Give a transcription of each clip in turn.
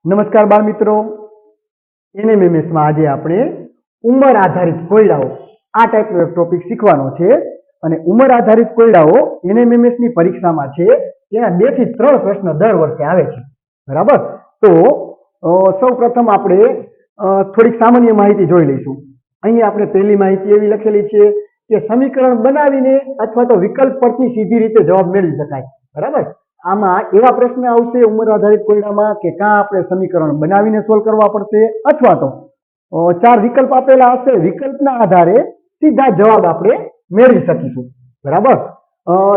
નમસ્કાર બાળ મિત્રો, એનએમએમએસ માં આજે આપણે ઉંમર આધારિત કોયડાઓ આ ટાઈપનો એક ટોપિક શીખવાનો છે. અને ઉંમર આધારિત કોયડાઓ એનએમએમએસ ની પરીક્ષામાં છે તેના 2 થી 3 પ્રશ્ન દર વર્ષે આવે છે. બરાબર. તો સૌપ્રથમ આપણે થોડીક સામાન્ય માહિતી જોઈ લઈશું. અહીં આપણે પહેલી માહિતી એવી લખેલી છે કે સમીકરણ બનાવીને અથવા તો વિકલ્પ પરથી સીધી રીતે જવાબ મેળવી શકાય. બરાબર. આમાં એવા પ્રશ્ન આવશે ઉંમર આધારિત કોયડામાં કે કાં આપણે સમીકરણ બનાવીને સોલ્વ કરવા પડશે અથવા તો 4 વિકલ્પ આપેલા હશે, વિકલ્પના આધારે સીધા જવાબ આપણે મેળવી શકીશું. બરાબર.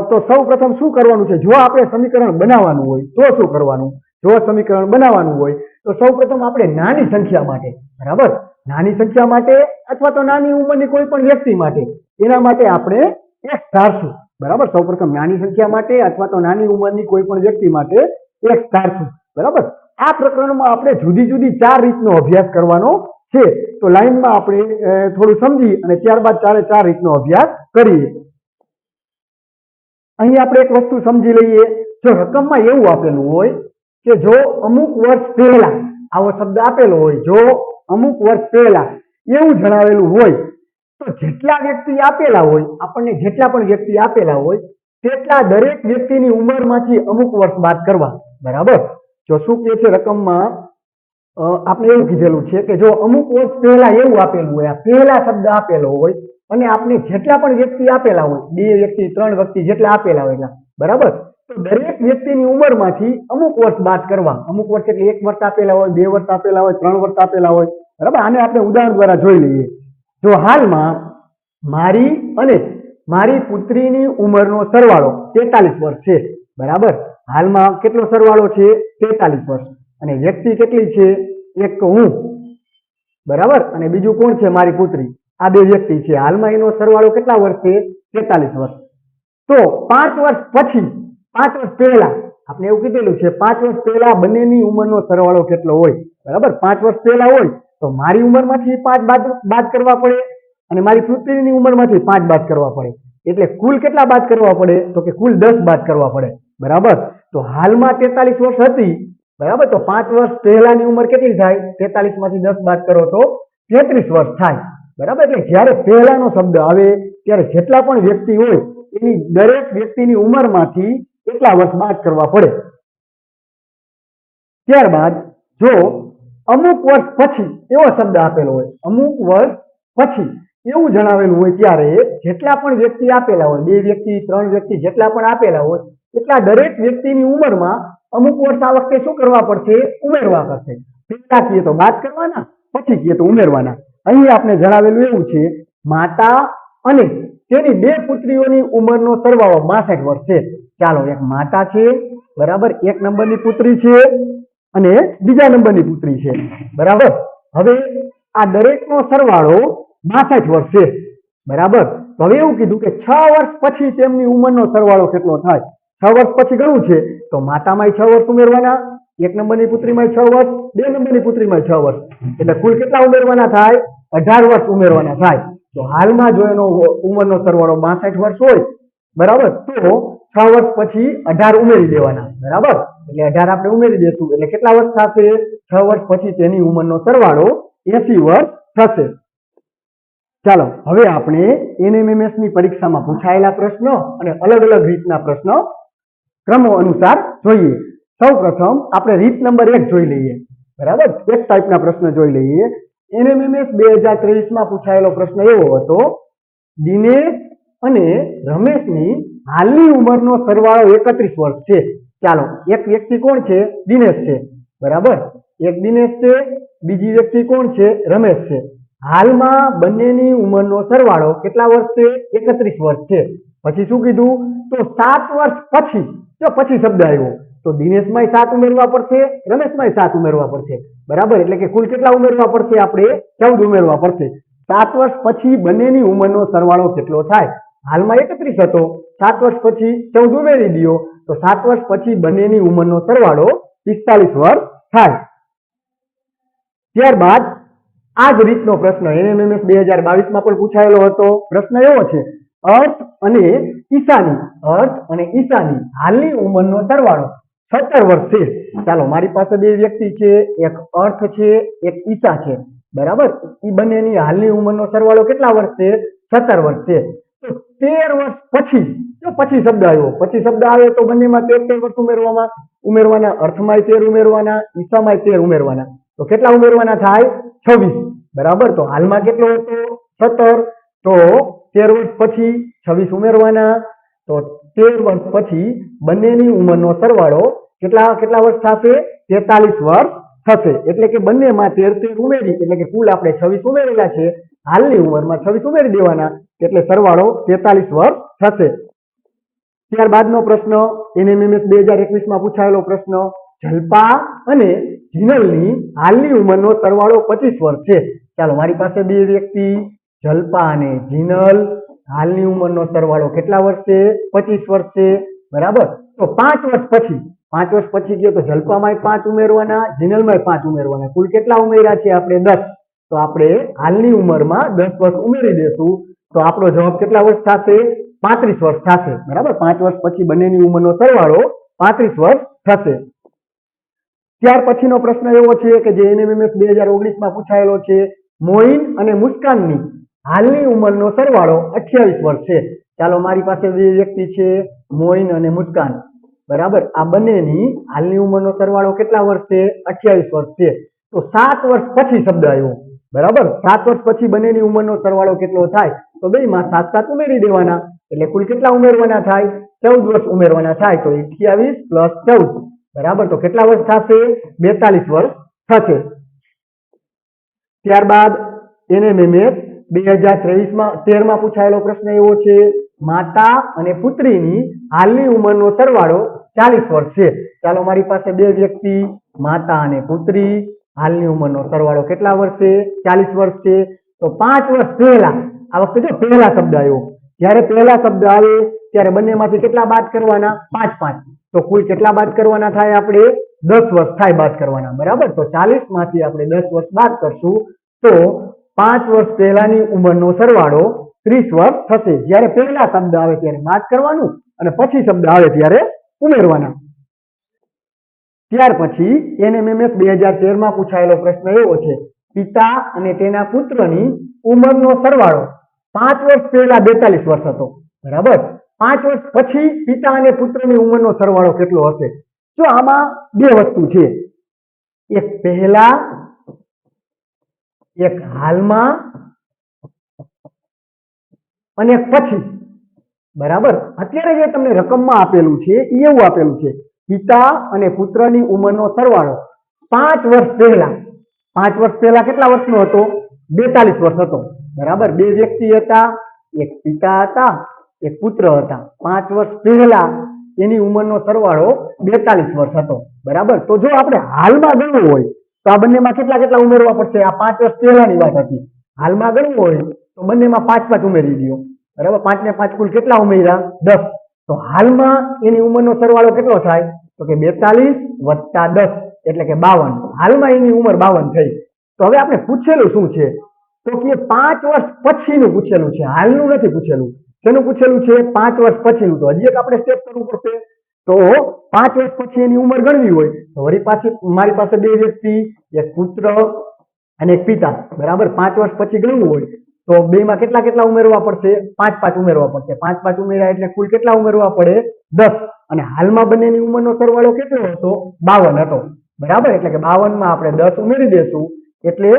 તો સૌપ્રથમ શું કરવાનું છે, જો આપણે સમીકરણ બનાવવાનું હોય તો શું કરવાનું? જો સમીકરણ બનાવવાનું હોય તો સૌપ્રથમ આપણે નાની સંખ્યા માટે, બરાબર, નાની સંખ્યા માટે અથવા તો નાની ઉંમરની કોઈ પણ વ્યક્તિ માટે, એના માટે આપણે x ધારશું. બરાબર. સૌપ્રથમ નાની સંખ્યા માટે અથવા તો નાની ઉંમરની કોઈ પણ વ્યક્તિ માટે x ધારશું. બરાબર. આ પ્રકરણમાં આપણે જુદી જુદી 4 રીતનો અભ્યાસ કરવાનો છે. તો લાઈનમાં આપણે થોડું સમજી અને ત્યારબાદ 4 રીતનો અભ્યાસ કરીએ. અહીં આપણે એક વસ્તુ સમજી લઈએ. જો રકમમાં એવું આપેલું હોય કે જો અમુક વર્ષ પહેલા આવો શબ્દ આપેલો હોય, જો અમુક વર્ષ પહેલા એવું જણાવેલું હોય તો જેટલા વ્યક્તિ આપેલા હોય, આપણને જેટલા પણ વ્યક્તિ આપેલા હોય તેટલા દરેક વ્યક્તિની ઉંમરમાંથી અમુક વર્ષ બાદ કરવા. બરાબર. જો શું કહે છે રકમમાં, આપણે એવું કીધેલું છે કે જો અમુક વર્ષ પહેલા એવું આપેલું હોય, આ પહેલા શબ્દ આપેલો હોય અને આપણે જેટલા પણ વ્યક્તિ આપેલા હોય, 2 વ્યક્તિ 3 વ્યક્તિ જેટલા આપેલા હોય એટલા, બરાબર, તો દરેક વ્યક્તિની ઉંમરમાંથી અમુક વર્ષ બાદ કરવા. અમુક વર્ષ એટલે 1 વર્ષ આપેલા હોય, 2 વર્ષ આપેલા હોય, 3 વર્ષ આપેલા હોય. બરાબર. આને આપણે ઉદાહરણ દ્વારા જોઈ લઈએ. જો હાલમાં મારી અને મારી પુત્રીની ઉંમરનો સરવાળો 43 વર્ષ છે. બરાબર. હાલમાં કેટલો સરવાળો છે? 43 વર્ષ. અને વ્યક્તિ કેટલી છે? એક હું, બરાબર, અને બીજું કોણ છે? મારી પુત્રી. આ 2 વ્યક્તિ છે. હાલમાં એનો સરવાળો કેટલા વર્ષ છે? 43 વર્ષ. તો 5 વર્ષ પછી, 5 વર્ષ પહેલા આપણે એવું કીધેલું છે 5 વર્ષ પહેલા બંનેની ઉંમરનો સરવાળો કેટલો હોય? બરાબર. 5 વર્ષ પહેલા હોય તો મારી ઉંમરમાંથી 5 બાદ કરવા પડે અને મારી પુત્રીની ઉંમરમાંથી 5 બાદ કરવા પડે. એટલે કુલ કેટલા બાદ કરવા પડે? તો કે કુલ 10 બાદ કરવા પડે. બરાબર. તો હાલમાં 43 વર્ષ હતી. બરાબર. તો 5 વર્ષ પહેલાની ઉંમર કેટલી થાય? 43 માંથી 10 બાદ કરો તો 33 વર્ષ થાય. બરાબર. એટલે જ્યારે પહેલાનો શબ્દ આવે ત્યારે જેટલા પણ વ્યક્તિ હોય એની દરેક વ્યક્તિની ઉંમરમાંથી એટલા વર્ષ બાદ કરવા પડે. ત્યારબાદ જો અમુક વર્ષ પછી એવો શબ્દ આપેલો હોય, અમુક વર્ષ પછી એવું જણાવેલું હોય ત્યારે જેટલા પણ વ્યક્તિ આપેલા હોય, 2 વ્યક્તિ 3 વ્યક્તિ જેટલા પણ આપેલા હોય એટલા દરેક વ્યક્તિની ઉંમરમાં અમુક વર્ષ આ વખતે શું કરવા પડશે? ઉમેરવા પડશે. પહેલા કહીએ તો બાદ કરવાના, પછી કહીએ તો ઉમેરવાના. અહીં આપણે જણાવેલું એવું છે માતા અને તેની 2 પુત્રીઓની ઉંમરનો સરવાળો 62 વર્ષ છે. ચાલો, એક માતા છે, બરાબર, 1 નંબરની પુત્રી છે અને બીજા નંબરની પુત્રી છે. બરાબર. હવે આ દરેકનો સરવાળો 62 વર્ષ છે. બરાબર. તો હવે એવું કીધું કે 6 વર્ષ પછી તેમની ઉંમરનો સરવાળો કેટલો થાય? 6 વર્ષ પછી ઘણું છે તો માતામાં 6 વર્ષ ઉમેરવાના, 1 નંબરની પુત્રીમાં 6 વર્ષ, 2 નંબરની પુત્રીમાં 6 વર્ષ, એટલે કુલ કેટલા ઉમેરવાના થાય? 18 વર્ષ ઉમેરવાના થાય. તો હાલમાં જો એનો ઉંમરનો સરવાળો 62 વર્ષ હોય, બરાબર, તો 6 વર્ષ પછી 18 ઉમેરી દેવાના. બરાબર. એટલે 18 આપણે ઉમેરી દેશું એટલે કેટલા વર્ષ થશે? 6 વર્ષ પછી તેની ઉંમરનો સરવાળો 80 વર્ષ થશે. ચાલો, હવે આપણે એનએમએમએસ ની પરીક્ષામાં પૂછાયેલા પ્રશ્નો અને અલગ અલગ રીતના પ્રશ્નો ક્રમો અનુસાર જોઈએ. સૌપ્રથમ આપણે રીત નંબર 1 જોઈ લઈએ. બરાબર. એક ટાઈપના પ્રશ્ન જોઈ લઈએ. એનએમએમએસ 2023 માં પૂછાયેલો પ્રશ્ન એવો હતો, દિનેશ અને રમેશની હાલની ઉંમરનો સરવાળો 31 વર્ષ છે. ચાલો, એક વ્યક્તિ કોણ છે? દિનેશ છે. બરાબર. એક દિનેશ છે, બીજી વ્યક્તિ કોણ છે? રમેશ છે. હાલમાં બંનેની ઉંમરનો સરવાળો કેટલા વર્ષ છે? 31 વર્ષ છે. પછી શું કીધું? તો 7 વર્ષ પછી, જો પછી શબ્દ આવ્યો તો દિનેશમાંય 7 ઉમેરવા પડશે, રમેશમાંય 7 ઉમેરવા પડશે. બરાબર. એટલે કે કુલ કેટલા ઉમેરવા પડશે? આપણે 14 ઉમેરવા પડશે. 7 વર્ષ પછી બંનેની ઉંમરનો સરવાળો કેટલો થાય? હાલમાં 31 હતો, 7 વર્ષ પછી 14 ઉમેરી દો તો 7 વર્ષ પછી બંનેની ઉંમરનો સરવાળો 45 વર્ષ થાય. ત્યારબાદ આ જ રીતનો પ્રશ્ન એનએમએમએસ 2022 માં પણ પૂછાયેલો હતો. પ્રશ્ન એવો છે, અર્થ અને ઈશાની હાલની ઉંમરનો સરવાળો 17 વર્ષ છે. ચાલો મારી પાસે બે વ્યક્તિ છે, એક અર્થ છે, એક ઈશા છે, બરાબર. એ બંનેની હાલની ઉંમરનો સરવાળો કેટલા વર્ષ છે? 17 વર્ષ છે. તો 13 વર્ષ પછી, જો પછી શબ્દ આવ્યો, પછી શબ્દ આવે તો બંનેમાં 13 વર્ષ ઉમેરવાના, અર્થમાં 13 ઉમેરવાના, ઈશામાં 13 ઉમેરવાના. તો કેટલા ઉમેરવાના થાય? 26, બરાબર. તો હાલમાં કેટલો હતો? 17. તો 13 વર્ષ પછી 26 ઉમેરવાના. તો 13 વર્ષ પછી બંનેની ઉંમરનો સરવાળો કેટલા વર્ષ થશે? 43 વર્ષ થશે. એટલે કે બંનેમાં 13 ઉમેરી, એટલે કે કુલ આપણે 26 ઉમેરેલા છે, હાલની ઉંમરમાં 26 ઉમેરી દેવાના, એટલે સરવાળો 43 વર્ષ થશે. ત્યારબાદનો પ્રશ્ન NMMS 2021 પૂછાયેલો પ્રશ્ન, જલ્પા અને જીનલની હાલની ઉંમરનો સરવાળો 25 વર્ષ છે. ચાલો મારી પાસે બે વ્યક્તિ, જલ્પા અને જીનલ, હાલની ઉંમરનો સરવાળો કેટલા વર્ષ છે? 25 વર્ષ છે, બરાબર. તો 5 વર્ષ પછી ગયો તો જલ્પામાં 5 ઉમેરવાના, જીનલમાં 5 ઉમેરવાના, કુલ કેટલા ઉમેર્યા છે આપણે? 10. તો આપણે હાલની ઉંમરમાં 10 વર્ષ ઉમેરી દેશું, તો આપણો જવાબ કેટલા વર્ષ થશે? 35 વર્ષ થશે, બરાબર. 5 વર્ષ પછી બંનેની ઉંમરનો સરવાળો 35 વર્ષ થશે. ત્યાર પછીનો પ્રશ્ન એવો છે કે જે NMMS 2019 પૂછાયેલો છે, મોઇન અને મુસ્કાનની હાલની ઉંમરનો સરવાળો 28 વર્ષ છે. ચાલો મારી પાસે બે વ્યક્તિ છે, મોઇન અને મુસ્કાન, બરાબર. આ બંનેની હાલની ઉંમરનો સરવાળો કેટલા વર્ષ છે? 28 વર્ષ છે. તો 7 વર્ષ પછી શબ્દ આવ્યો, બરાબર. 7 વર્ષ પછી બંનેની ઉંમરનો સરવાળો કેટલો થાય? તો બેમાં 7 ઉમેરી દેવાના, એટલે કુલ કેટલા ઉમેરવાના થાય? 14 વર્ષ ઉમેરવાના થાય. તો 28 + 14, બરાબર. તો કેટલા વર્ષ થશે? 42 વર્ષ થશે. ત્યારબાદ NMMS 2013 પૂછાયેલો પ્રશ્ન એવો છે, માતા અને પુત્રીની હાલની ઉંમરનો સરવાળો 40 વર્ષ છે. ચાલો મારી પાસે બે વ્યક્તિ, માતા અને પુત્રી, હાલની ઉંમરનો સરવાળો કેટલા વર્ષ છે? 40 વર્ષ છે. તો 5 વર્ષ પહેલા, આ વખતે જો પહેલા શબ્દ આવ્યો, જ્યારે પહેલા શબ્દ આવે ત્યારે બંનેમાંથી કેટલા બાદ કરવાના? 5. તો કુલ કેટલા બાદ કરવાના થાય? આપણે 10 વર્ષ થાય બાદ કરવાના, બરાબર. તો 40 માંથી આપણે 10 વર્ષ બાદ કરશું, તો 5 વર્ષ પહેલાની ઉંમરનો સરવાળો 30 વર્ષ થશે. જ્યારે પહેલા શબ્દ આવે ત્યારે બાદ કરવાનું, અને પછી શબ્દ આવે ત્યારે ઉમેરવાના. ત્યાર પછી NMMS 2013 પૂછાયેલો પ્રશ્ન એવો છે, પિતા અને તેના પુત્રની ઉંમરનો સરવાળો 5 વર્ષ પહેલા 42 વર્ષ હતો, બરાબર. 5 વર્ષ પછી પિતા અને પુત્રની ઉંમરનો સરવાળો કેટલો હશે? જો આમાં બે વસ્તુ છે, એક પહેલા, એક હાલમાં અને એક પછી, બરાબર. અત્યારે જે તમને રકમમાં આપેલું છે એ એવું આપેલું છે, પિતા અને પુત્રની ઉંમરનો સરવાળો 5 વર્ષ પહેલા. 5 વર્ષ પહેલા કેટલા વર્ષનો હતો? 42 વર્ષ હતો, બરાબર. બે વ્યક્તિ હતા, એક પિતા હતા, એક પુત્ર હતા. 5 વર્ષ પહેલા એની ઉંમરનો સરવાળો 42 વર્ષ હતો, બરાબર. તો જો આપણે હાલમાં ગણવું હોય તો આ બંનેમાં કેટલા ઉમેરવા પડશે? આ 5 વર્ષ પહેલાની વાત હતી. હાલમાં ગણવું હોય તો બંનેમાં 5 ઉમેરી દો, બરાબર. 5 ને 5 કુલ કેટલા ઉમેર્યા? 10. તો હાલમાં એની ઉંમરનો સરવાળો કેટલો થાય? તો કે 42 + 10, એટલે કે 52. હાલમાં એની ઉંમર 52 થઈ. તો હવે આપણે પૂછેલું શું છે? તો કે 5 વર્ષ પછીનું પૂછેલું છે, હાલનું નથી પૂછેલું. શેનું પૂછેલું છે? 5 વર્ષ પછીનું. તો હજી એક આપણે સ્ટેપ કરવું પડશે. તો 5 વર્ષ પછી એની ઉંમર ગણવી હોય તો વળી પાછી મારી પાસે બે વ્યક્તિ, એક પુત્ર અને એક પિતા, બરાબર. 5 વર્ષ પછી ગણવું હોય તો બેમાં કેટલા ઉમેરવા પડશે? 5 ઉમેરવા પડશે. 5 ઉમેર્યા એટલે કુલ કેટલા ઉમેરવા પડે? 10. અને હાલમાં બંનેની ઉંમરનો સરવાળો કેટલો હતો? 52 હતો, બરાબર. એટલે કે 52 માં આપણે 10 ઉમેરી દેશું, એટલે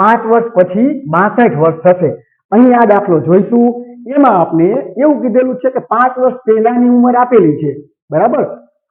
5 વર્ષ પછી 62 વર્ષ થશે. અહીં આ દાખલો જોઈશું, એમાં આપણે એવું કીધેલું છે કે 5 વર્ષ પહેલાની ઉંમર આપેલી છે, બરાબર.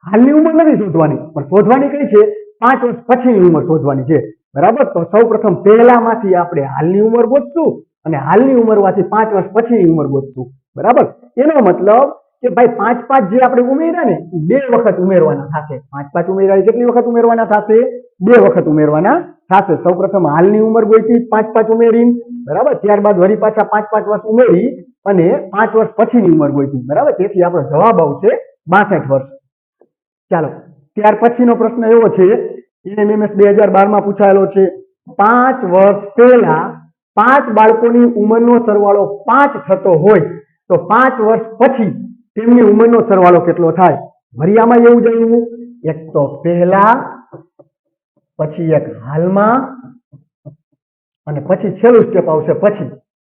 હાલની ઉંમર નથી શોધવાની, પણ શોધવાની કઈ છે? 5 વર્ષ પછીની ઉંમર શોધવાની છે, બરાબર. તો સૌપ્રથમ પહેલામાંથી આપણે હાલની ઉંમર ગોતશું અને હાલની ઉંમરમાંથી 5 વર્ષ પછીની ઉંમર ગોતશું, બરાબર. એનો મતલબ કે ભાઈ 5 જે આપણે ઉમેર્યા ને બે વખત ઉમેરવાના થશે. 5 ઉમેર્યા કેટલી વખત ઉમેરવાના થશે? બે વખત ઉમેરવાના થશે. સૌપ્રથમ હાલની ઉંમર ગોતી 5 ઉમેરીને, બરાબર. ત્યારબાદ વળી પાછા 5 વર્ષ ઉમેરી અને 5 વર્ષ પછીની ઉંમર ગોતી, બરાબર. તેથી આપણો જવાબ આવશે 62 વર્ષ. ચાલો ત્યાર પછીનો પ્રશ્ન એવો છે, NMMS 2012 પૂછાયેલો છે, 5 વર્ષ પહેલા 5 બાળકોની ઉંમરનો સરવાળો 5 થતો હોય તો 5 વર્ષ પછી તેમની ઉંમરનો સરવાળો કેટલો થાય? વરિયામાં એવું જાણ્યું એક તો પહેલા, પછી એક હાલમાં, અને પછી છેલ્લું સ્ટેપ આવશે પછી.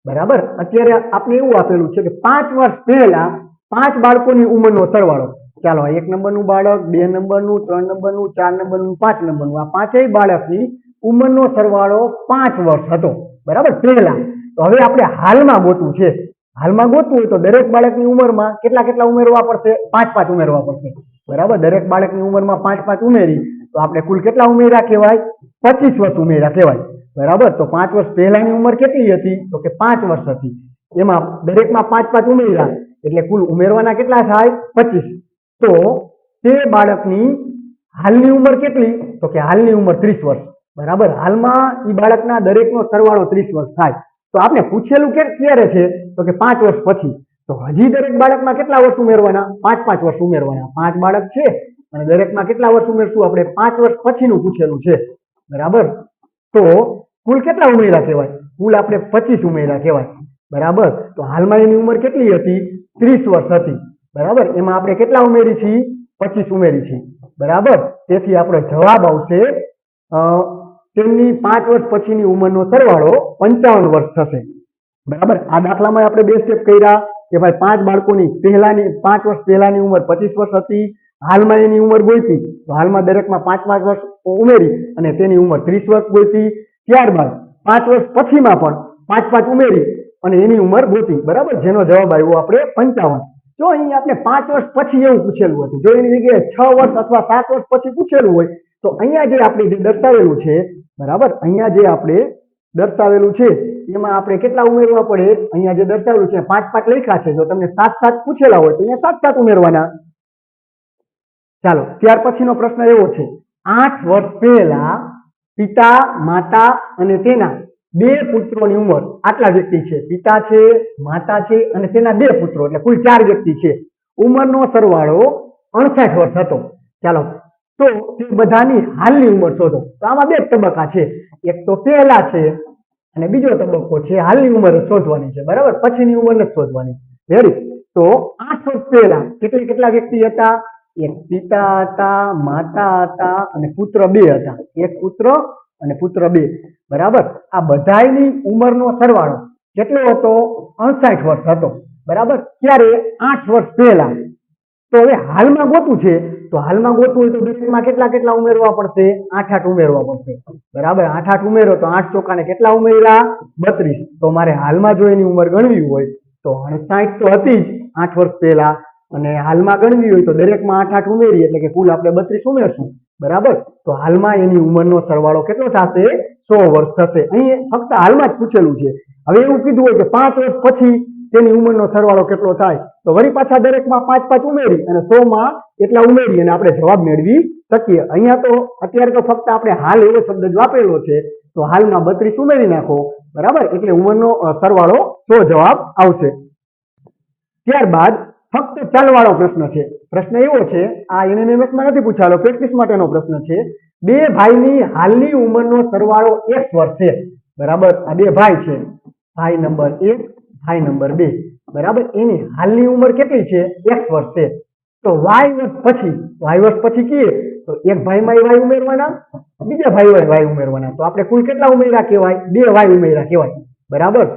બરાબર. અત્યારે આપણે એવું આપેલું છે કે 5 વર્ષ પહેલા 5 બાળકોની ઉંમરનો સરવાળો. ચાલો 1 નંબરનું બાળક, 2 નંબરનું, 3 નંબરનું, 4 નંબરનું, 5 નંબરનું, આ પાંચેય બાળકની ઉંમરનો સરવાળો 5 વર્ષ હતો. બરાબર, પહેલા. તો હવે આપણે હાલમાં ગોતવું છે. હાલમાં ગોતવું હોય તો દરેક બાળકની ઉંમરમાં કેટલા ઉમેરવા પડશે? 5 ઉમેરવા પડશે. બરાબર, દરેક બાળકની ઉંમરમાં 5 ઉમેરી તો આપણે કુલ કેટલા ઉમેર્યા કહેવાય? 25 વર્ષ ઉમેર્યા કહેવાય. બરાબર. તો 5 વર્ષ પહેલાની ઉંમર કેટલી હતી? તો કે 5 વર્ષ હતી. એમાં દરેકમાં 5 ઉમેર્યા એટલે કુલ ઉમેરવાના કેટલા થાય? 25. તો તે બાળકની હાલની ઉંમર કેટલી? તો કે હાલની ઉંમર 30 વર્ષ. બરાબર. હાલમાં એ બાળકના દરેકનો સરવાળો 30 વર્ષ થાય. તો આપણે પૂછેલું ક્યારે છે? તો કે 5 વર્ષ પછી. તો હજી દરેક બાળકમાં કેટલા વર્ષ ઉમેરવાના? 5 વર્ષ ઉમેરવાના. 5 બાળક છે અને દરેકમાં કેટલા વર્ષ ઉમેરશું આપણે? 5 વર્ષ પછીનું પૂછેલું છે. બરાબર. તો કુલ કેટલા ઉમેર્યા કહેવાય? કુલ આપણે 25 ઉમેર્યા કહેવાય. બરાબર. તો હાલમાં એની ઉંમર કેટલી હતી? 30 વર્ષ હતી. બરાબર. એમાં આપણે કેટલા ઉમેરી છીએ? 25 ઉમેરી છીએ. બરાબર. તેથી આપણો જવાબ આવશે તેમની 5 વર્ષ પછીની ઉંમરનો સરવાળો 55 વર્ષ થશે. બરાબર. આ દાખલામાં આપણે 2 સ્ટેપ કર્યા કે ભાઈ 5 બાળકોની 5 વર્ષ પહેલાની ઉંમર 25 વર્ષ હતી. હાલમાં એની ઉંમર ગોતી તો હાલમાં દરેકમાં 5 વર્ષ ઉમેરી અને તેની ઉંમર 30 વર્ષ ગોતી. ત્યારબાદ 5 વર્ષ પછીમાં પણ 5 ઉમેરી અને એની ઉંમર ગોતી. બરાબર. જેનો જવાબ આવ્યો આપણે 55. જો અહીં આપણે 5 વર્ષ પછી એવું પૂછેલું હતું, જો એની જગ્યાએ 6 વર્ષ અથવા 7 વર્ષ પછી પૂછેલું હોય તો અહીંયા જે આપણે જે દર્શાવેલું છે, બરાબર, અહીંયા જે આપણે દર્શાવેલું છે એમાં આપણે કેટલા ઉમેરવા પડે? અહીંયા જે દર્શાવેલું છે 5 લખ્યા છે. જો તમને 7 પૂછેલા હોય તો અહીંયા 7 ઉમેરવાના. ચાલો, ત્યાર પછીનો પ્રશ્ન એવો છે, 8 વર્ષ પહેલા પિતા, માતા અને તેના 2 પુત્રોની ઉંમર. આટલા વ્યક્તિ છે, પિતા છે, માતા છે અને તેના 2 પુત્રો, એટલે કુલ 4 વ્યક્તિ છે. ઉંમરનો સરવાળો 58 વર્ષ હતો. ચાલો, તો તે બધાની હાલની ઉંમર શોધો. તો આમાં 2 તબક્કા છે, એક તો પહેલા છે અને બીજો તબક્કો છે હાલની ઉંમર શોધવાની છે. બરાબર. પછીની ઉંમર નથી શોધવાની. રેડી? તો 8 વર્ષ પહેલા કેટલા વ્યક્તિ હતા? એક પિતા હતા, માતા હતા અને પુત્ર 2 હતા. એક પુત્ર અને પુત્ર 2. બરાબર. આ બધાની ઉંમરનો સરવાળો કેટલો હતો? 58 વર્ષ હતો. બરાબર. ત્યારે 8 વર્ષ પહેલા. તો હવે હાલમાં ગોતવું છે, તો હાલમાં ગોતવું હોય તો દરેકમાં કેટલા ઉમેરવા પડશે? 8 ઉમેરવા પડશે. બરાબર. 8 ઉમેરો તો 8 ચોકાને કેટલા ઉમેર્યા? 32. તો મારે હાલમાં જો એની ઉંમર ગણવી હોય તો 58 તો હતી જ 8 વર્ષ પહેલા, અને હાલમાં ગણવી હોય તો દરેકમાં 8 ઉમેરી એટલે કે કુલ આપણે 32 ઉમેરશું. બરાબર. તો હાલમાં એની ઉંમરનો સરવાળો કેટલો થશે? 100 વર્ષ થશે. અહીં ફક્ત હાલમાં જ પૂછેલું છે. હવે એવું કીધું હોય કે 5 વર્ષ પછી તેની ઉંમરનો સરવાળો કેટલો થાય, તો વળી પાછા દરેકમાં 5 ઉમેરી અને 100માં એટલા ઉમેરી અને આપણે જવાબ મેળવી શકીએ. અહીંયા તો અત્યારે તો ફક્ત આપણે હાલ એવો શબ્દ જ વાપરેલો છે, તો હાલમાં 32 ઉમેરી નાખો. બરાબર. એટલે ઉંમરનો સરવાળો 100 જવાબ આવશે. ત્યારબાદ ફક્ત ચલવાળો પ્રશ્ન છે. પ્રશ્ન એવો છે, આ એનએમએમએસમાં નથી પૂછાયેલો, પ્રેક્ટિસ માટેનો પ્રશ્ન છે. 2 ભાઈની હાલની ઉંમરનો સરવાળો 1 વર્ષ છે. બરાબર. આ 2 ભાઈ છે, ભાઈ નંબર 1, ભાઈ નંબર 2. બરાબર. એની હાલની ઉંમર કેટલી છે? 1 વર્ષ છે. તો y વર્ષ પછી કહીએ તો એક ભાઈમાં y ઉમેરવાના, બીજા ભાઈ y ઉમેરવાના. તો આપણે કુલ કેટલા ઉમેર્યા કહેવાય? 2 y ઉમેર્યા કહેવાય. બરાબર.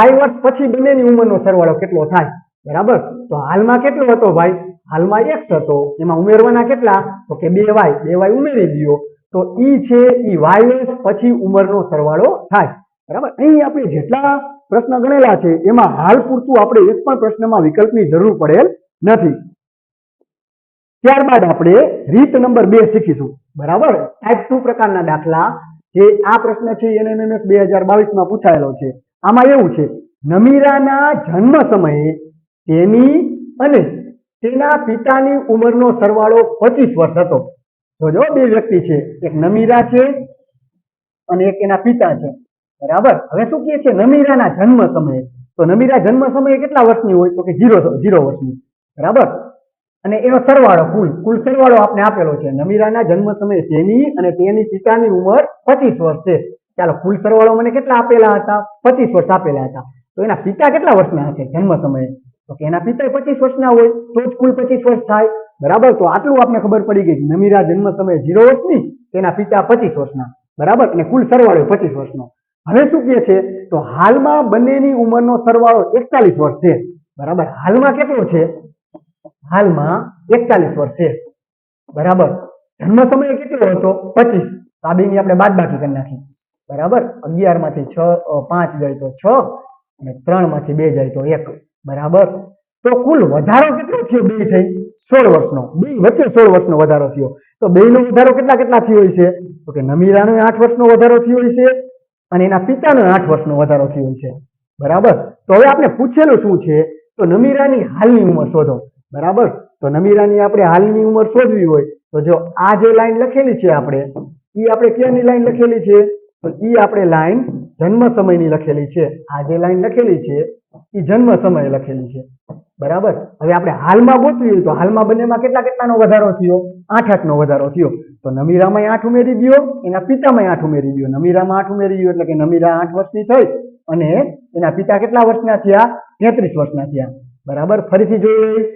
y વર્ષ પછી બંનેની ઉંમરનો સરવાળો કેટલો થાય? બરાબર. તો હાલમાં કેટલો હતો ભાઈ? હાલમાં x હતો. એમાં ઉમેરવાના કેટલા? તો કે 2y ઉમેરી દો તો ઈ છે ઈ y વર્ષ પછી ઉંમરનો સરવાળો થાય. બરાબર. અહીં આપણે જેટલા પ્રશ્ન ગણેલા છે એમાં હાલ પૂરતું આપણે એક પણ પ્રશ્નમાં વિકલ્પની જરૂર પડેલ નથી. ત્યારબાદ આપણે રીત નંબર 2 શીખીશું. બરાબર. ટાઈપ 2 પ્રકારના દાખલા, જે આ પ્રશ્ન છે એનએમએમએસ 2022માં પૂછાયેલો છે. આમાં એવું છે, નમીરાના જન્મ સમયે તેની અને તેના પિતાની ઉંમરનો સરવાળો 25 વર્ષ હતો. જો 2 વ્યક્તિ છે, એક નમીરા છે અને એક એના પિતા છે. બરાબર. હવે શું કહે છે? નમીરાના જન્મ સમયે. તો નમીરા જન્મ સમયે કેટલા વર્ષની હોય? તો કે 0 વર્ષની. બરાબર. અને એનો સરવાળો કુલ સરવાળો આપણે આપેલો છે. નમીરાના જન્મ સમયે તેની અને તેની પિતાની ઉંમર 25 વર્ષ છે. ચાલો, કુલ સરવાળો મને કેટલા આપેલા હતા? 25 વર્ષ આપેલા હતા. તો એના પિતા કેટલા વર્ષના હશે જન્મ સમયે? તો કે એના પિતા 25 વર્ષના હોય તો જ કુલ 25 વર્ષ થાય. બરાબર, તો આટલું આપણે ખબર પડી ગઈ. નમીરા જન્મ સમયે 0 વર્ષની, તેના પિતા 25 વર્ષના. બરાબર, અને કુલ સરવાળો 25 વર્ષનો. હવે શું કહે છે, તો હાલમાં બંનેની ઉંમરનો સરવાળો 41 વર્ષ છે. બરાબર, હાલમાં કેટલો છે? હાલમાં 41 વર્ષ છે. બરાબર, જન્મ સમયે કેટલો હતો? 25. તો આ બેની આપણે બાદબાકી કરી નાખી. બરાબર, 11 માંથી 5 જાય તો 6 અને 3 માંથી 2 જાય તો 1. બરાબર, તો કુલ વધારો કેટલો થયો? 2 થઈ 16 વર્ષનો. બે વચ્ચે 16 વર્ષનો વધારો થયો. તો બેનો વધારો કેટલા થયો હોય છે? તો કે નમીરાનો 8 વર્ષનો વધારો થયો હોય છે અને એના પિતાનો 8 વર્ષનો વધારો થયો હોય છે. બરાબર, તો હવે આપણે પૂછેલું શું છે? તો નમીરાની હાલની ઉંમર શોધો. બરાબર, તો નમીરાની આપણે હાલની ઉંમર શોધવી હોય તો જો આ જે લાઈન લખેલી છે આપણે ક્યાંની લાઈન લખેલી છે? તો ઈ આપણે લાઈન જન્મ સમયની લખેલી છે. આ જે લાઈન લખેલી છે એ જન્મ સમયે લખેલી છે. બરાબર, હવે આપણે હાલમાં ગોતવી હોય તો હાલમાં બંનેમાં કેટલાનો વધારો થયો? 8 નો વધારો થયો. તો નમીરામાં 8 ઉમેરી દો, એના પિતામાં 8 ઉમેરી દો. નમીરામાં 8 ઉમેરી દો એટલે કે નમીરા 8 વર્ષની થઈ અને એના પિતા કેટલા વર્ષના થયા? 33 વર્ષના થયા. બરાબર, ફરીથી જોઈએ,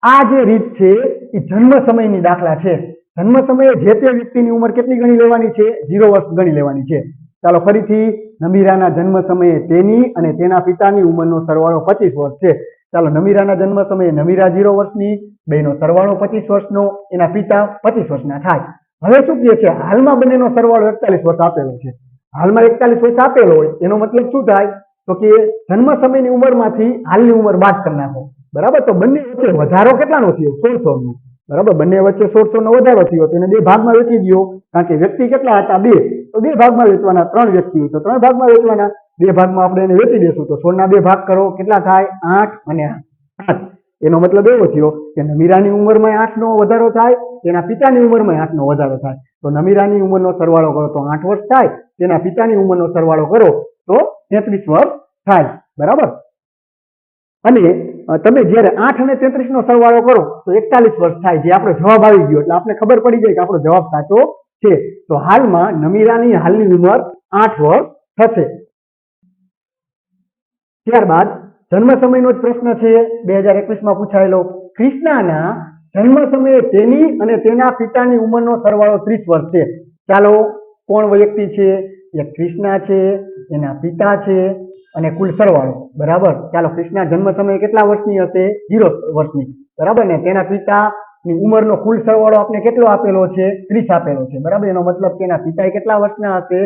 આ જે રીત છે એ જન્મ સમયની દાખલા છે. જન્મ સમયે જે તે વ્યક્તિની ઉંમર કેટલી ગણી લેવાની છે? 0 વર્ષ ગણી લેવાની છે. ચાલો ફરીથી, નમીરાના જન્મ સમયે તેની અને તેના પિતાની ઉંમરનો સરવાળો 25 વર્ષ છે. ચાલો, નમીરાના જન્મ સમયે નમીરા 0 વર્ષની, બેનો સરવાળો 25 વર્ષનો, એના પિતા 25 વર્ષના થાય. હવે શું કહે છે? હાલમાં બંનેનો સરવાળો 41 વર્ષ આપેલો છે. હાલમાં 41 વર્ષ આપેલો હોય એનો મતલબ શું થાય? તો કે જન્મ સમયની ઉંમરમાંથી હાલની ઉંમર બાદ કરી નાખો. બરાબર, તો બંને વચ્ચે વધારો કેટલાનો થયો? 1600 નો. બરાબર, બંને વચ્ચે 1600 નો વધારો થયો. તેને 2 ભાગમાં વેચી દો, કારણ કે વ્યક્તિ કેટલા હતા? 2. તો 2 ભાગમાં વેચવાના. 3 વ્યક્તિ હોય તો 3 ભાગમાં વેચવાના. 2 ભાગમાં આપણે એને વેચી દેશું તો 16 ના 2 ભાગ કરો, કેટલા થાય? 8 અને 8. એનો મતલબ એવો થયો કે નમીરાની ઉંમરમાં 8 નો વધારો થાય, તેના પિતાની ઉંમરમાં 8 નો વધારો થાય. તો નમીરાની ઉંમરનો સરવાળો કરો તો 8 વર્ષ થાય, તેના પિતાની ઉંમરનો સરવાળો કરો તો 33 વર્ષ થાય. બરાબર, અને તમે જ્યારે 8 અને 33 નો સરવાળો કરો તો 41 વર્ષ થાય, જે આપણો જવાબ આવી ગયો. એટલે આપણે ખબર પડી જાય કે આપણો જવાબ સાચો છે. તો હાલમાં નમીરાની હાલની ઉંમર 8 વર્ષ થશે. ત્યારબાદ જન્મ સમયનો જ પ્રશ્ન છે, 2021માં પૂછાયેલો. કૃષ્ણાના જન્મ સમયે તેની અને તેના પિતાની ઉંમરનો સરવાળો 30 વર્ષ છે. ચાલો, કોણ વ્યક્તિ છે? એક કૃષ્ણા છે, એના પિતા છે અને કુલ સરવાળો. બરાબર, ચાલો, કૃષ્ણા જન્મ સમયે કેટલા વર્ષની હશે? 0 વર્ષની. બરાબર, ને તેના પિતાની ઉંમરનો કુલ સરવાળો આપણે કેટલો આપેલો છે? 30 આપેલો છે. બરાબર, એનો મતલબ કે એના પિતા કેટલા વર્ષના હશે?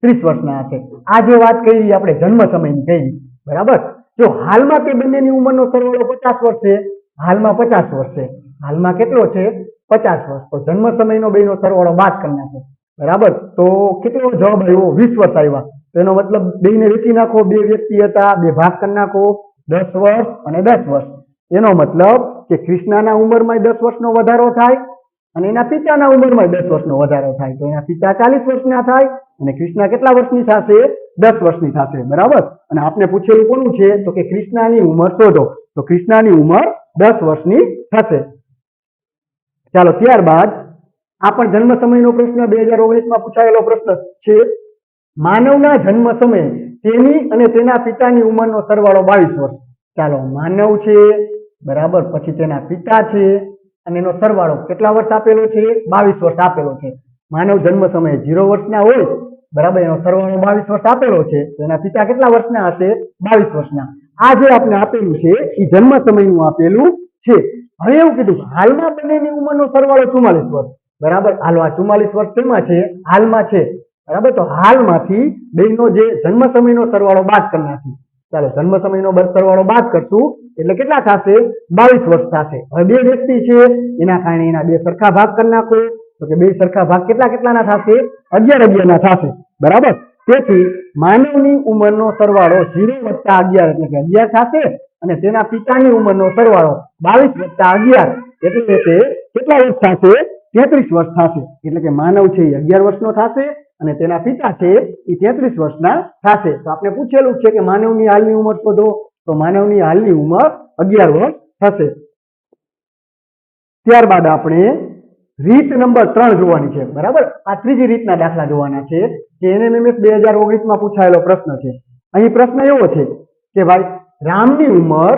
30 વર્ષના હશે. આ જે વાત કરી આપણે જન્મ સમયની કહી. બરાબર, જો હાલમાં તે બંનેની ઉંમરનો સરવાળો 50 વર્ષ છે. હાલમાં 50 વર્ષ છે. હાલમાં કેટલો છે? 50 વર્ષ. તો જન્મ સમયનો બેનો સરવાળો બાદ કરી નાખો. બરાબર, તો કેટલો જવાબ આવ્યો? 20 વર્ષ આવ્યા. તો એનો મતલબ બેને વેચી નાખો. 2 વ્યક્તિ હતા, 2 ભાગ કરી નાખો, 10 વર્ષ અને 10 વર્ષ. એનો મતલબ કે કૃષ્ણાના ઉંમરમાં 10 વર્ષનો વધારો થાય અને એના પિતાના ઉંમરમાં 10 વર્ષનો વધારો થાય. તો એના પિતા 40 વર્ષના થાય અને કૃષ્ણા કેટલા વર્ષની થશે? 10 વર્ષની થશે. બરાબર, અને આપણે પૂછેલું કોનું છે? તો કે કૃષ્ણાની ઉંમર શોધો. તો કૃષ્ણાની ઉંમર 10 વર્ષની થશે. ચાલો, ત્યારબાદ આ પણ જન્મ સમયનો પ્રશ્ન 2019માં પૂછાયેલો પ્રશ્ન છે. માનવના જન્મ સમયે તેની અને તેના પિતાની ઉંમરનો સરવાળો 22 વર્ષ. ચાલો, માનવ છે, બરાબર, પછી તેના પિતા છે અને એનો સરવાળો કેટલા વર્ષ આપેલો છે? 22 વર્ષ આપેલો છે. માનવ જન્મ સમયે 0 વર્ષના હોય, બરાબર, એનો સરવાળો 22 વર્ષ આપેલો છે. તો એના પિતા કેટલા વર્ષના હશે? 22 વર્ષના. આ જે આપણે આપેલું છે એ જન્મ સમયનું આપેલું છે. હવે એવું કીધું હાલમાં બંનેની ઉંમરનો સરવાળો 44 વર્ષ. બરાબર, હાલો, આ 44 વર્ષ શેમાં છે? હાલમાં છે. બરાબર, તો હાલમાંથી બેનો જે જન્મ સમયનો સરવાળો બાદ કરી નાખી. ચાલો, જન્મ સમયનો સરવાળો બાદ કરશું એટલે કેટલા થશે? 22 વર્ષ થશે. હવે 2 વ્યક્તિ છે, એના કારણે એના 2 સરખા ભાગ કરી નાખો. તો કે 2 સરખા ભાગ કેટલાના થશે? 11 ના થશે. બરાબર, તેથી માનવની ઉંમરનો સરવાળો 0 + 11 એટલે કે 11 થશે અને તેના પિતાની ઉંમરનો સરવાળો 22 + 11 એટલે કે કેટલા વર્ષ થશે? 33 વર્ષ થશે. એટલે કે માનવ છે એ 11 વર્ષનો થશે અને તેના પિતા છે એ 33 વર્ષના થશે. તો આપણે પૂછેલું છે કે માનવની હાલની ઉંમર શોધો. તો માનવની હાલની ઉંમર 11 વર્ષ થશે. ત્યારબાદ આપણે રીત નંબર 3 જોવાની છે. બરાબર, આ ત્રીજી રીતના દાખલા જોવાના છે જે NMMS 2019માં પૂછાયેલો પ્રશ્ન છે. અહીં પ્રશ્ન એવો છે કે ભાઈ રામની ઉંમર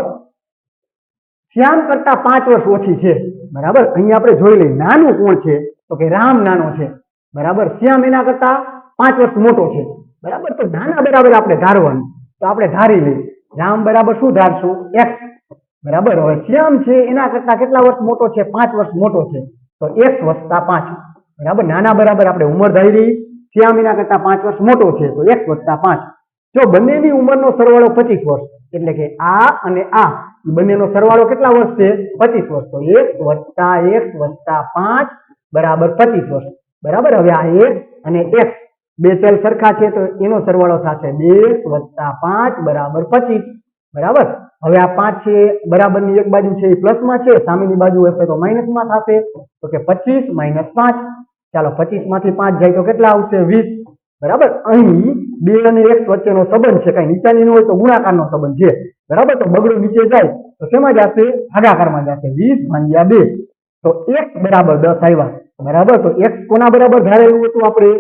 શ્યામ કરતા 5 વર્ષ ઓછી છે, બરાબર. અહીંયા આપણે જોઈ લઈએ નાનું કોણ છે, તો કે રામ નાનો છે, બરાબર. શ્યામ એના કરતા 5 વર્ષ મોટો છે, બરાબર. તો નાના બરાબર આપણે ધારવાનું, તો આપણે ધારી લઈએ રામ બરાબર શું ધારશું, x, બરાબર. હવે શ્યામ છે એના કરતા કેટલા વર્ષ મોટો છે, 5 વર્ષ મોટો છે, તો x + 5, બરાબર. નાના બરાબર આપણે ઉંમર ધારી, શ્યામ એના કરતા 5 વર્ષ મોટો છે તો x + 5. જો બંનેની ઉંમરનો સરવાળો 25 વર્ષ, એટલે કે આ અને આ બંનેનો સરવાળો કેટલા વર્ષ છે, 25 વર્ષ, તો x + x + 5 બરાબર 25 વર્ષ, બરાબર. હવે આ x અને x બે ચલ સરખા છે તો એનો સરવાળો થશે 2x + 5 બરાબર 25, બરાબર. હવે આ 5 છે બરાબરની એક બાજુ છે એ પ્લસમાં છે, સામેની બાજુ હશે તો માઇનસમાં થશે, તો કે 25 - 5. ચાલો 25 માંથી 5 જાય તો કેટલા આવશે, 20, બરાબર. અહીં 2 અને x વચ્ચેનો સંબંધ છે, કઈ નીચાની હોય તો ગુણાકારનો સંબંધ છે, બરાબર. તો બગડો નીચે જાય તો શેમાં જશે, ભાગાકારમાં જશે, 20/2. તો x બરાબર 10 આવ્યા, બરાબર. તો x કોના બરાબર ધારેલું હતું, આપણે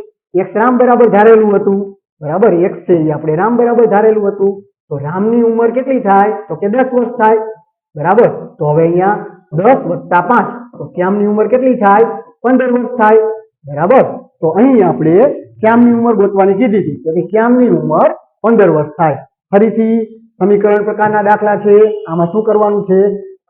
x રામ બરાબર ધારેલું હતું, બરાબર. x છે એ આપણે રામ બરાબર ધારેલું હતું, તો રામની ઉંમર કેટલી થાય, તો કે 10 વર્ષ થાય, બરાબર. તો હવે અહીંયા 10 + 5, તો શ્યામની ઉંમર કેટલી થાય, 15 વર્ષ થાય, બરાબર. તો અહીં આપણે શ્યામની ઉંમર ગોતવાની કીધી હતી, તો કે શ્યામની ઉંમર 15 વર્ષ થાય. ફરીથી સમીકરણ પ્રકારના દાખલા છે, આમાં શું કરવાનું છે,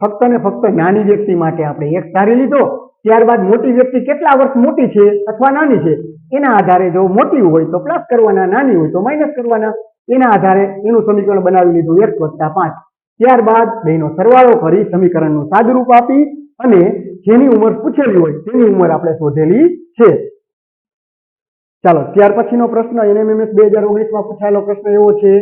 ફક્ત ને ફક્ત નાની વ્યક્તિ માટે આપણે x ધારી લીધો, ત્યારબાદ મોટી વ્યક્તિ કેટલા વર્ષ મોટી છે અથવા નાની છે એના આધારે જો મોટી હોય તો પ્લસ કરવાના, નાની હોય તો માઇનસ કરવાના, એના આધારે એનું સમીકરણ બનાવી લીધું x + 5. ત્યારબાદ બેનો સરવાળો કરી સમીકરણનું સાદુરૂપ આપી અને જેની ઉંમર પૂછેલી હોય તેની ઉંમર આપણે શોધેલી છે. ચાલો ત્યાર પછીનો પ્રશ્ન NMMS 2019 માં પૂછાયેલો પ્રશ્ન એવો છે,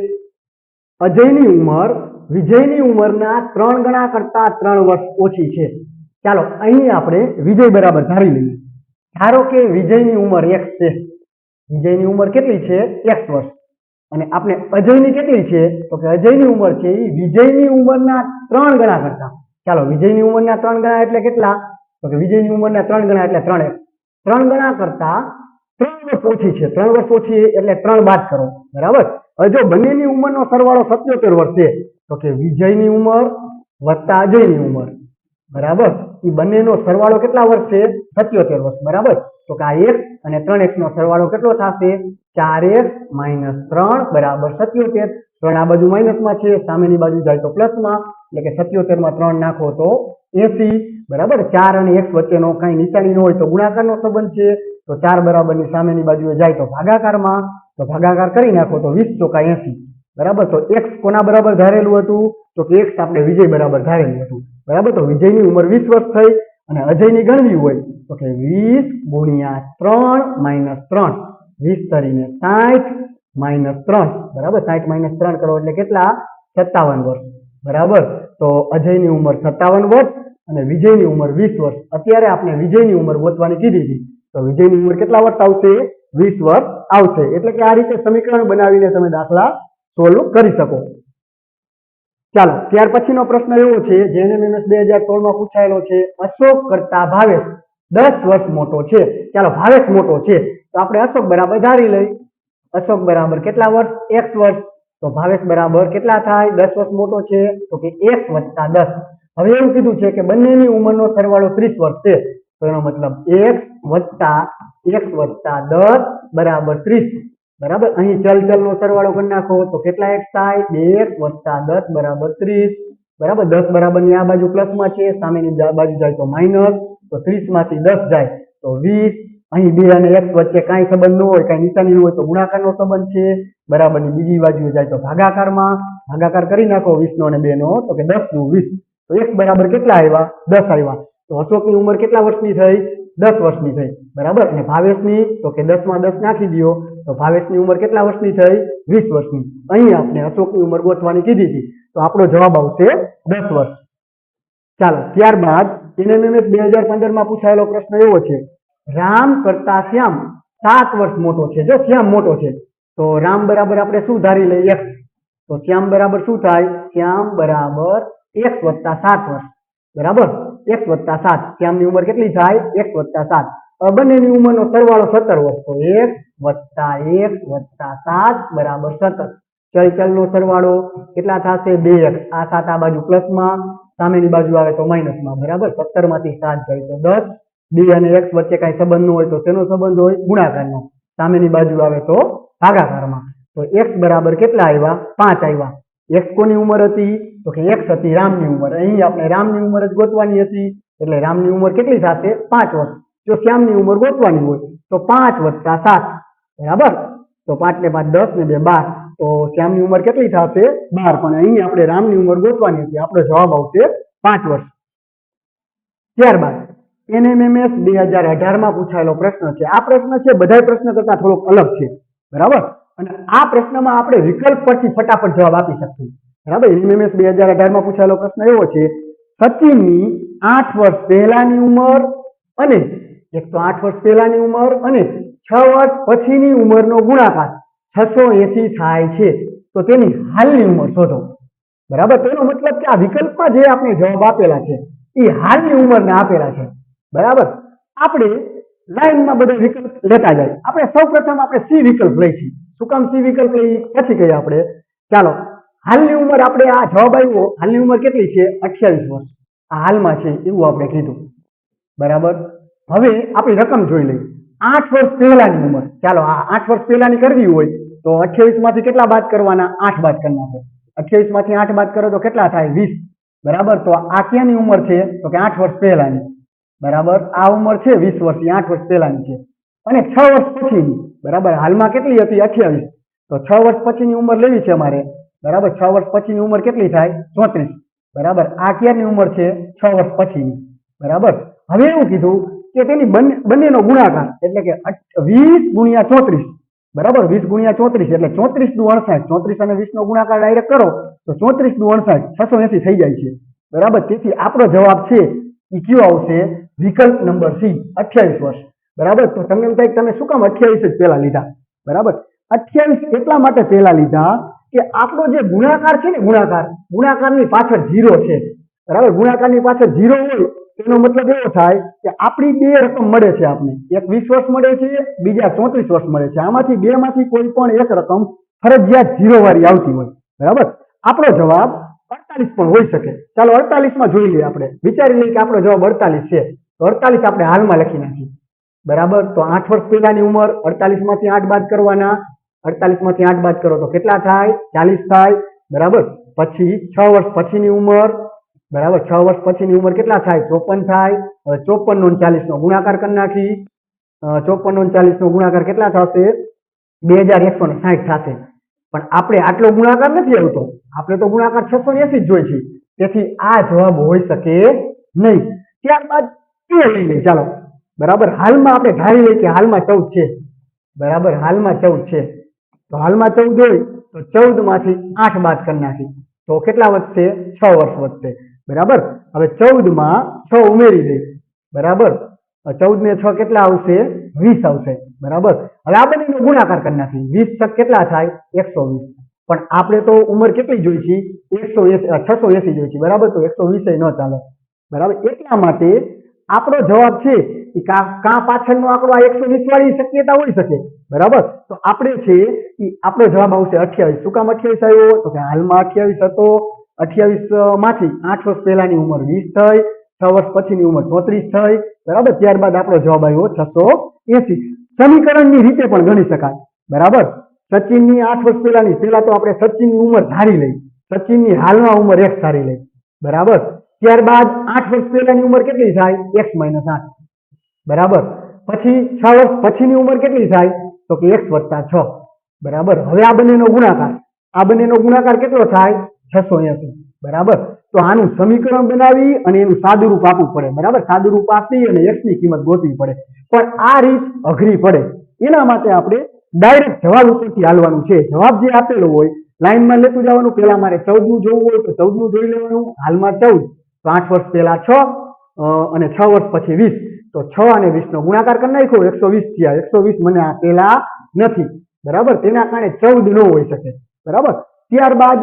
અજયની ઉંમર વિજયની ઉંમરના 3 ગણા કરતા 3 વર્ષ ઓછી છે. ચાલો અહીં આપણે વિજય બરાબર ધારી લઈએ. ધારો કે વિજયની ઉંમર x છે, વિજયની ઉંમર કેટલી છે, x વર્ષ, અને આપણે અજયની કેટલી છે, તો કે અજયની ઉંમર છે એ વિજયની ઉંમરના 3 ગણા કરતા, ચાલો વિજયની ઉંમરના 3 ગણા એટલે કેટલા, તો કે વિજયની ઉંમરના 3 ગણા એટલે 3x, 3 ગણા કરતા 3 વર્ષ ઓછી છે, 3 વર્ષ ઓછી એટલે 3 બાદ કરો, બરાબર. હવે જો બંનેની ઉંમરનો સરવાળો 77 વર્ષ છે, તો કે વિજયની ઉંમર વત્તા અજયની ઉંમર, બરાબર, એ બંનેનો સરવાળો કેટલા વર્ષ છે, 77 વર્ષ, બરાબર. તો કે આ x અને 3x નો સરવાળો કેટલો થશે, 4x - 3 બરાબર 77. 3 આ બાજુ માઇનસમાં છે, સામેની બાજુ જાય તો પ્લસમાં, એટલે કે 77 માં 3 નાખો તો 80, બરાબર. 4 અને x વચ્ચેનો કઈ નિશાની ન હોય તો ગુણાકારનો સંબંધ છે, તો 4 બરાબરની સામેની બાજુએ જાય તો ભાગાકારમાં, તો ભાગાકાર કરી નાખો તો 20 × 80, બરાબર. તો x કોના બરાબર ધારેલું હતું, તો કે x આપણે વિજય બરાબર ધારેલું હતું, બરાબર. તો વિજયની ઉંમર 20 વર્ષ થઈ અને અજયની ગણવી હોય તો કે 20 × 3 - 3, 20 તરીને 60 - 3, બરાબર. 60 - 3 કરો એટલે કેટલા, 57 વર્ષ, બરાબર. તો અજયની ઉંમર 57 વર્ષ અને વિજયની ઉંમર 20 વર્ષ. અત્યારે આપણે વિજયની ઉંમર ગોતવાની કીધી હતી, તો વિજયની ઉંમર કેટલા વર્ષ આવશે, 20 વર્ષ આવશે. એટલે કે આ રીતે સમીકરણ બનાવીને તમે દાખલા સોલ્વ કરી શકો. ચાલો ત્યાર પછીનો પ્રશ્ન એવો છે, જે NMMS 2016 માં પૂછાયેલો છે, અશોક કરતા ભાવેશ 10 વર્ષ મોટો છે. ચાલો ભાવેશ મોટો છે તો આપણે અશોક બરાબર ધારી લઈ, અશોક બરાબર કેટલા વર્ષ, x વર્ષ, તો ભાવેશ બરાબર કેટલા થાય, 10 વર્ષ મોટો છે, તો કે x + 10. હવે એવું કીધું છે કે બંનેની ઉંમરનો સરવાળો 30 વર્ષ છે, તો એનો મતલબ x + 10 બરાબર 30, બરાબર. અહીં ચલનો સરવાળો કરી નાખો તો કેટલા x થાય, 2x + 10 બરાબર 30, બરાબર. 10 બરાબરની આ બાજુ પ્લસમાં છે, સામેની બાજુ જાય તો માઇનસ, તો 30 માંથી 10 જાય તો 20. અહીં 2 અને x વચ્ચે કાંઈ સંબંધ ન હોય, કાંઈ નિશાની ન હોય તો ગુણાકારનો સંબંધ છે, બરાબરની બીજી બાજુ જાય તો ભાગાકારમાં, ભાગાકાર કરી નાખો 20 નો અને 2 નો, તો કે 10 × 20, તો x બરાબર કેટલા આવ્યા, 10 આવ્યા. તો અશોકની ઉંમર કેટલા વર્ષની થઈ, 10 વર્ષની થઈ, બરાબર. અને ભાવેશની, તો કે 10 માં 10 નાખી દો તો ભાવેશની ઉંમર કેટલા વર્ષની થઈ, 20 વર્ષની. અહીં આપણે અશોકની ઉંમર ગોતવાની કીધી હતી, તો આપણો જવાબ આવશે 10 વર્ષ. ચાલો ત્યારબાદ NMMS 2015 માં પૂછાયેલો પ્રશ્ન એવો છે, રામ કરતા શ્યામ 7 વર્ષ મોટો છે. જો શ્યામ મોટો છે તો રામ બરાબર આપણે શું ધારી લઈએ, x, તો શ્યામ બરાબર શું થાય, શ્યામ બરાબર x + 7 વર્ષ, બરાબર. x + 7, શ્યામની ઉંમર કેટલી થાય, x + 7. હવે બંનેની ઉંમરનો સરવાળો 17 વર્ષ, તો x + 1 + 7 બરાબર 17. ચલનો સરવાળો કેટલા થશે, 2x, આ 7 આ બાજુ પ્લસમાં, સામેની બાજુ આવે તો માઇનસમાં, બરાબર. 17 માંથી 7 જાય તો 10. b અને x વચ્ચે કાંઈ સંબંધ ન હોય તો તેનો સંબંધ હોય ગુણાકારનો. સામેની બાજુ આવે તો ભાગાકારમાં. તો x બરાબર કેટલા આવ્યા? 5 આવ્યા. x કોની ઉંમર હતી? તો કે x હતી રામની ઉંમર. અહીં આપણે રામની ઉંમર જ ગોતવાની હતી, એટલે રામની ઉંમર કેટલી થશે? 5 વર્ષ. જો શ્યામની ઉંમર ગોતવાની હોય તો 5 + 7, બરાબર. તો 5 ને 5 10 ને 2 12. તો શ્યામની ઉંમર કેટલી થશે? 12. પણ અહીં આપણે રામની ઉંમર ગોતવાની હતી, આપણો જવાબ આવશે 5 વર્ષ. ત્યારબાદ NMMS 2018 માં પૂછાયેલો પ્રશ્ન છે. આ પ્રશ્ન છે બધા પ્રશ્ન કરતા થોડોક અલગ છે, બરાબર. અને આ પ્રશ્નમાં આપણે વિકલ્પ પરથી ફટાફટ જવાબ આપી શકીએ, બરાબર. NMMS 2018 માં પૂછાયેલો પ્રશ્ન એવો છે, સચિનની 8 વર્ષ પહેલાની ઉંમર અને એક તો 8 વર્ષ પહેલાની ઉંમર અને 6 વર્ષ પછીની ઉંમરનો ગુણાકાર 680 થાય છે, તો તેની હાલની ઉંમર શોધો, બરાબર. તો એનો મતલબ કે આ વિકલ્પમાં જે આપણે જવાબ આપેલા છે એ હાલની ઉંમરના આપેલા છે, બરાબર. આપણે લાઈનમાં બધા વિકલ્પ લેતા જાય. આપણે સૌપ્રથમ આપણે સી વિકલ્પ લઈશું. શું કામ સી વિકલ્પ લઈ પછી કહીએ આપણે? ચાલો, હાલની ઉંમર આપણે આ જવાબ આવ્યો, હાલની ઉંમર કેટલી છે? 28 વર્ષ. આ હાલમાં છે એવું આપણે કીધું, બરાબર. હવે આપણી રકમ જોઈ લઈએ. 8 વર્ષ પહેલાની ઉંમર. ચાલો, આ 8 વર્ષ પહેલાની કરવી હોય તો 28 માંથી કેટલા બાદ કરવાના? 8 બાદ કરી નાખો. 28 માંથી 8 બાદ કરો તો કેટલા થાય? 20, બરાબર. તો આ ક્યાંની ઉંમર છે? તો કે 8 વર્ષ પહેલાની, બરાબર. આ ઉંમર છે 20 વર્ષની, 8 વર્ષ પહેલાની છે. અને 6 વર્ષ પછીની, બરાબર. હાલમાં કેટલી હતી? 28. તો 6 વર્ષ પછીની ઉંમર લેવી છે અમારે, બરાબર. 6 વર્ષ પછીની ઉંમર કેટલી થાય? 34, બરાબર. આ ક્યારની ઉંમર છે? 6 વર્ષ પછીની, બરાબર. હવે એવું કીધું કે તેની બંનેનો ગુણાકાર એટલે કે 20 × 34, બરાબર. 20 × 34 એટલે 34 દુ 68. 34 અને 20 નો ગુણાકાર ડાયરેક્ટ કરો તો 34 દુ 68, 680 થઈ જાય છે, બરાબર. તેથી આપણો જવાબ છે એ કયો આવશે? વિકલ્પ નંબર સી, 28 વર્ષ, બરાબર. તો તમને એમ થાય કે તમે શું કામ 28 જ પહેલા લીધા? બરાબર. 28 એટલા માટે પહેલા લીધા કે આપણો જે ગુણાકાર છે ને, ગુણાકારની પાછળ 0 છે, બરાબર. ગુણાકારની પાછળ 0 હોય એનો મતલબ એવો થાય કે આપણી બે રકમ મળે છે આપને. એક 20 વર્ષ મળે છે, બીજા 34 વર્ષ મળે છે. આમાંથી બે માંથી કોઈ પણ એક રકમ ફરજિયાત 0 વાળી આવતી હોય, બરાબર. આપણો જવાબ 48 પણ હોઈ શકે. ચાલો 48 માં જોઈ લઈએ. આપણે વિચારી લઈએ કે આપણો જવાબ 48 છે, તો 48 આપણે હાલમાં લખી નાખીએ, બરાબર. તો 8 વર્ષ પહેલાની ઉંમર, 48 માંથી 8 બાદ કરવાના. 48 માંથી 8 બાદ કરો તો કેટલા થાય? 40 થાય, બરાબર. પછી 6 વર્ષ પછીની ઉંમર, બરાબર. 6 વર્ષ પછીની ઉંમર કેટલા થાય? 54 થાય. હવે 54 નો 40 નો ગુણાકાર કરી નાખી. 54 નો 40 નો ગુણાકાર કેટલા થશે? 2160 થશે. પણ આપણે આટલો ગુણાકાર નથી આવતો, આપણે તો ગુણાકાર 680 જ જોઈ છે, તેથી આ જવાબ હોઈ શકે નહીં. ત્યારબાદ એ લઈ લઈએ. ચાલો, બરાબર. હાલમાં આપણે ધારી લઈએ કે હાલમાં 14 છે, બરાબર. હાલમાં 14 છે. તો હાલમાં 14 હોય તો 14 માંથી 8 બાદ કરી નાખી તો કેટલા વધશે? 6 વર્ષ વધશે, બરાબર. હવે 14 માં 6 ઉમેરી દઈ, બરાબર. 14 ને 6 કેટલા આવશે? 20 આવશે, બરાબર. હવે આ બંનેનો ગુણાકાર કરી નાખી. 20 6 કેટલા થાય? 120. પણ આપણે તો ઉંમર કેટલી જોઈ છે? 680 જોઈ છે, બરાબર. તો 120 ન ચાલે, બરાબર. એટલા માટે આપણો જવાબ છે એ કાં પાછળનો આંકડો આ 120 વાળી શક્યતા હોઈ શકે, બરાબર. તો આપણે છે એ આપણો જવાબ આવશે 28. શું કામ 28 આવ્યો? તો કે હાલમાં 28 હતો. 28 માંથી 8 વર્ષ પહેલાની ઉંમર 20 થઈ, 6 વર્ષ પછીની ઉંમર 34 થઈ, બરાબર. ત્યારબાદ આપણો જવાબ આવ્યો 680. સમીકરણની રીતે પણ ગણી શકાય, બરાબર. સચિનની 8 વર્ષ પહેલાની, પહેલા તો આપણે સચિનની ઉંમર ધારી લઈ, સચિનની હાલમાં ઉંમર x ધારી લઈ, બરાબર. ત્યારબાદ 8 વર્ષ પહેલાની ઉંમર કેટલી થાય? x - 8, બરાબર. પછી 6 વર્ષ પછીની ઉંમર કેટલી થાય? તો કે x + 6, બરાબર. હવે આ બંનેનો ગુણાકાર કેટલો થાય? 680, બરાબર. તો આનું સમીકરણ બનાવી અને એનું સાદુરૂપ આપવું પડે, બરાબર. સાદુરૂપ આપી અને x ની કિંમત ગોતવી પડે, પણ આ રીત અઘરી પડે. એના માટે આપણે ડાયરેક્ટ જવાબ ઉપરથી હાલવાનું છે. જવાબ જે આપેલો હોય લાઈનમાં લેતું જવાનું. પેલા મારે 14 નું જોવું હોય તો 14 નું જોઈ લેવાનું. હાલમાં 14, તો 8 વર્ષ પહેલા 6 અને 6 વર્ષ પછી 20, તો 6 અને 20 નો ગુણાકાર કરી નાખ્યો, 120 થયા. 120 મને આપેલા નથી, બરાબર. તેના કારણે 14 ન હોઈ શકે, બરાબર. ત્યારબાદ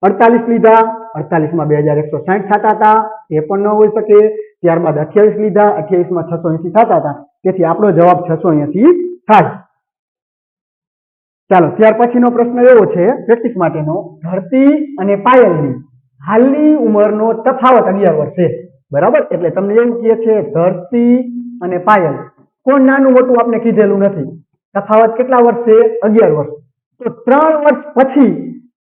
48 લીધા, 48 માં 2160 થતા હતા, એ પણ ન હોઈ શકે. ત્યારબાદ 28 લીધા, 28 માં 680 થતા હતા, તેથી આપણો જવાબ 680 થાય. ચાલો, ત્યાર પછીનો પ્રશ્ન એવો છે પ્રેક્ટિસ માટેનો, ધરતી અને પાયલની હાલની ઉંમરનો તફાવત 11 વર્ષ છે, બરાબર. એટલે તમને એવું કહે છે ધરતી અને પાયલ કોણ નાનું મોટું આપણે કીધેલું નથી. તફાવત કેટલા વર્ષ છે? 11 વર્ષ. તો 3 વર્ષ પછી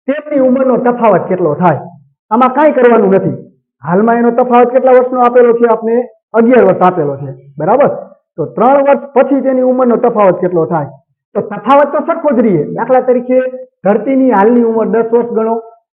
તેમની ઉંમરનો તફાવત કેટલો થાય? આમાં કાંઈ કરવાનું નથી. હાલમાં એનો તફાવત કેટલા વર્ષનો આપેલો છે? આપણે 11 વર્ષ આપેલો છે, બરાબર. તો 3 વર્ષ પછી તેની ઉંમરનો તફાવત કેટલો થાય? તો તફાવત તો સરખો જ રહે. દાખલા તરીકે ધરતીની હાલની ઉંમર 10 વર્ષ ગણો,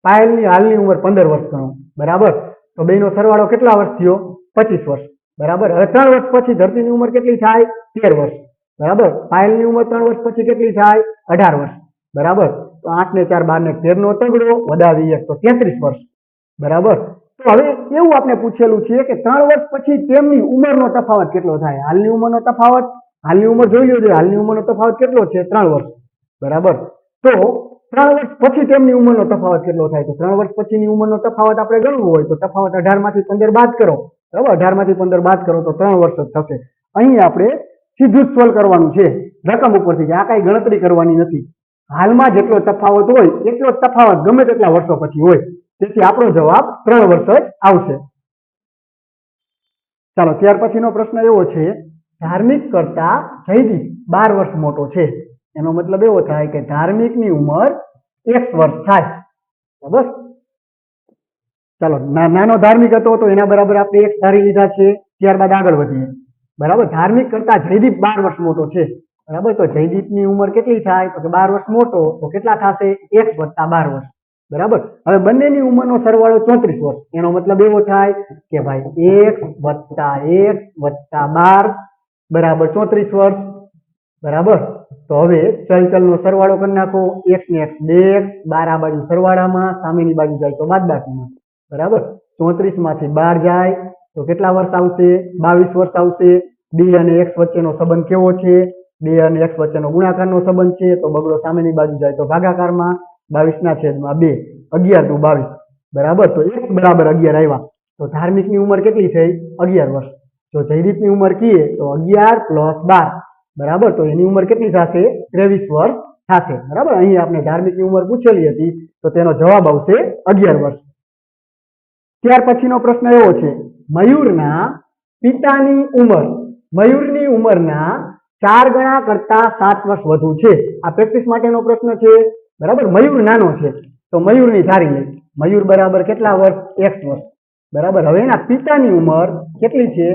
પાયલની હાલની ઉંમર 15 વર્ષ ગણો, બરાબર. તો બેનો સરવાળો કેટલા વર્ષ થયો? 25 વર્ષ, બરાબર. હવે 3 વર્ષ પછી ધરતીની ઉંમર કેટલી થાય? 13 વર્ષ, બરાબર. પાયલની ઉંમર 3 વર્ષ પછી કેટલી થાય? 18 વર્ષ, બરાબર. તો 8 ને 4 12 ને 13 નો તગડો વધાવી 1 તો 33 વર્ષ, બરાબર. તો હવે એવું આપણે પૂછેલું છે કે 3 વર્ષ પછી તેમની ઉંમરનો તફાવત કેટલો થાય? હાલની ઉંમરનો તફાવત, હાલની ઉંમર જોઈ લેજો. હાલની ઉંમરનો તફાવત કેટલો છે? 3 વર્ષ, બરાબર. તો 3 વર્ષ પછી તેમની ઉંમરનો તફાવત કેટલો થાય? તો 3 વર્ષ પછીની ઉંમરનો તફાવત આપણે ગણવું હોય તો તફાવત 18 માંથી 15 બાદ કરો, બરાબર. 18 માંથી 15 બાદ કરો તો 3 વર્ષ જ થશે. અહીં આપણે સીધું જ સોલ્વ કરવાનું છે રકમ ઉપરથી, આ કઈ ગણતરી કરવાની નથી. હાલમાં જેટલો તફાવત હોય એટલો જ તફાવત ગમે તેટલા વર્ષો પછી હોય. તેથી આપણો જવાબ 3 વર્ષ જ આવશે. ચાલો, ત્યાર પછીનો પ્રશ્ન એવો છે, ધાર્મિક કરતા જયદીપ 12 વર્ષ મોટો છે. એનો મતલબ એવો થાય કે ધાર્મિકની ઉંમર 1 વર્ષ થાય, બરાબર. ચાલો, નાનો ધાર્મિક હતો તો એના બરાબર આપણે 1 ધારી લીધા છે. ત્યારબાદ આગળ વધીએ, બરાબર. ધાર્મિક કરતા જયદીપ 12 વર્ષ મોટો છે, બરાબર. તો જયદીપની ઉંમર કેટલી થાય? તો કે 12 વર્ષ મોટો, તો કેટલા થશે? 1 વત્તા 12 વર્ષ, બરાબર. હવે બંનેની ઉંમરનો સરવાળો 34 વર્ષ. એનો મતલબ એવો થાય કે ભાઈ 1 વત્તા 1 વત્તા 12 બરાબર 34 વર્ષ, બરાબર. તો હવે ચલનો સરવાળો કરી નાખો. x ને x 2x, 12 આ બાજુ સરવાળામાં, સામેની બાજુ જાય તો બાદબાકીમાં, બરાબર. 34 માંથી 12 જાય તો કેટલા વર્ષ આવશે? 22 વર્ષ આવશે. 2 અને x વચ્ચેનો સંબંધ કેવો છે? 2 અને x વચ્ચેનો ગુણાકારનો સંબંધ છે. તો બગડો સામેની બાજુ જાય તો ભાગાકારમાં, 22 ના છેદમાં 2, 11 દુ 22, બરાબર. તો x બરાબર 11 આવ્યા. તો ધાર્મિકની ઉંમર કેટલી થઈ? 11 વર્ષ. જો જયદીપની ઉંમર કીએ તો 11 + 12, બરાબર. તો એની ઉંમર કેટલી થશે? 23 વર્ષ થશે, બરાબર. અહીં આપણે ધાર્મિકની ઉંમર પૂછેલી હતી તો તેનો જવાબ આવશે 11 વર્ષ. ત્યાર પછીનો પ્રશ્ન એવો છે, મયુરના પિતાની ઉંમર મયુરની ઉંમરના 4 ગણા કરતા 7 વર્ષ વધુ છે. આ પ્રેક્ટિસ માટેનો પ્રશ્ન છે, બરાબર. મયુર નાનો છે તો મયુરની ધારી લે. મયુર બરાબર કેટલા વર્ષ? 1 વર્ષ, બરાબર. હવે એના પિતાની ઉંમર કેટલી છે?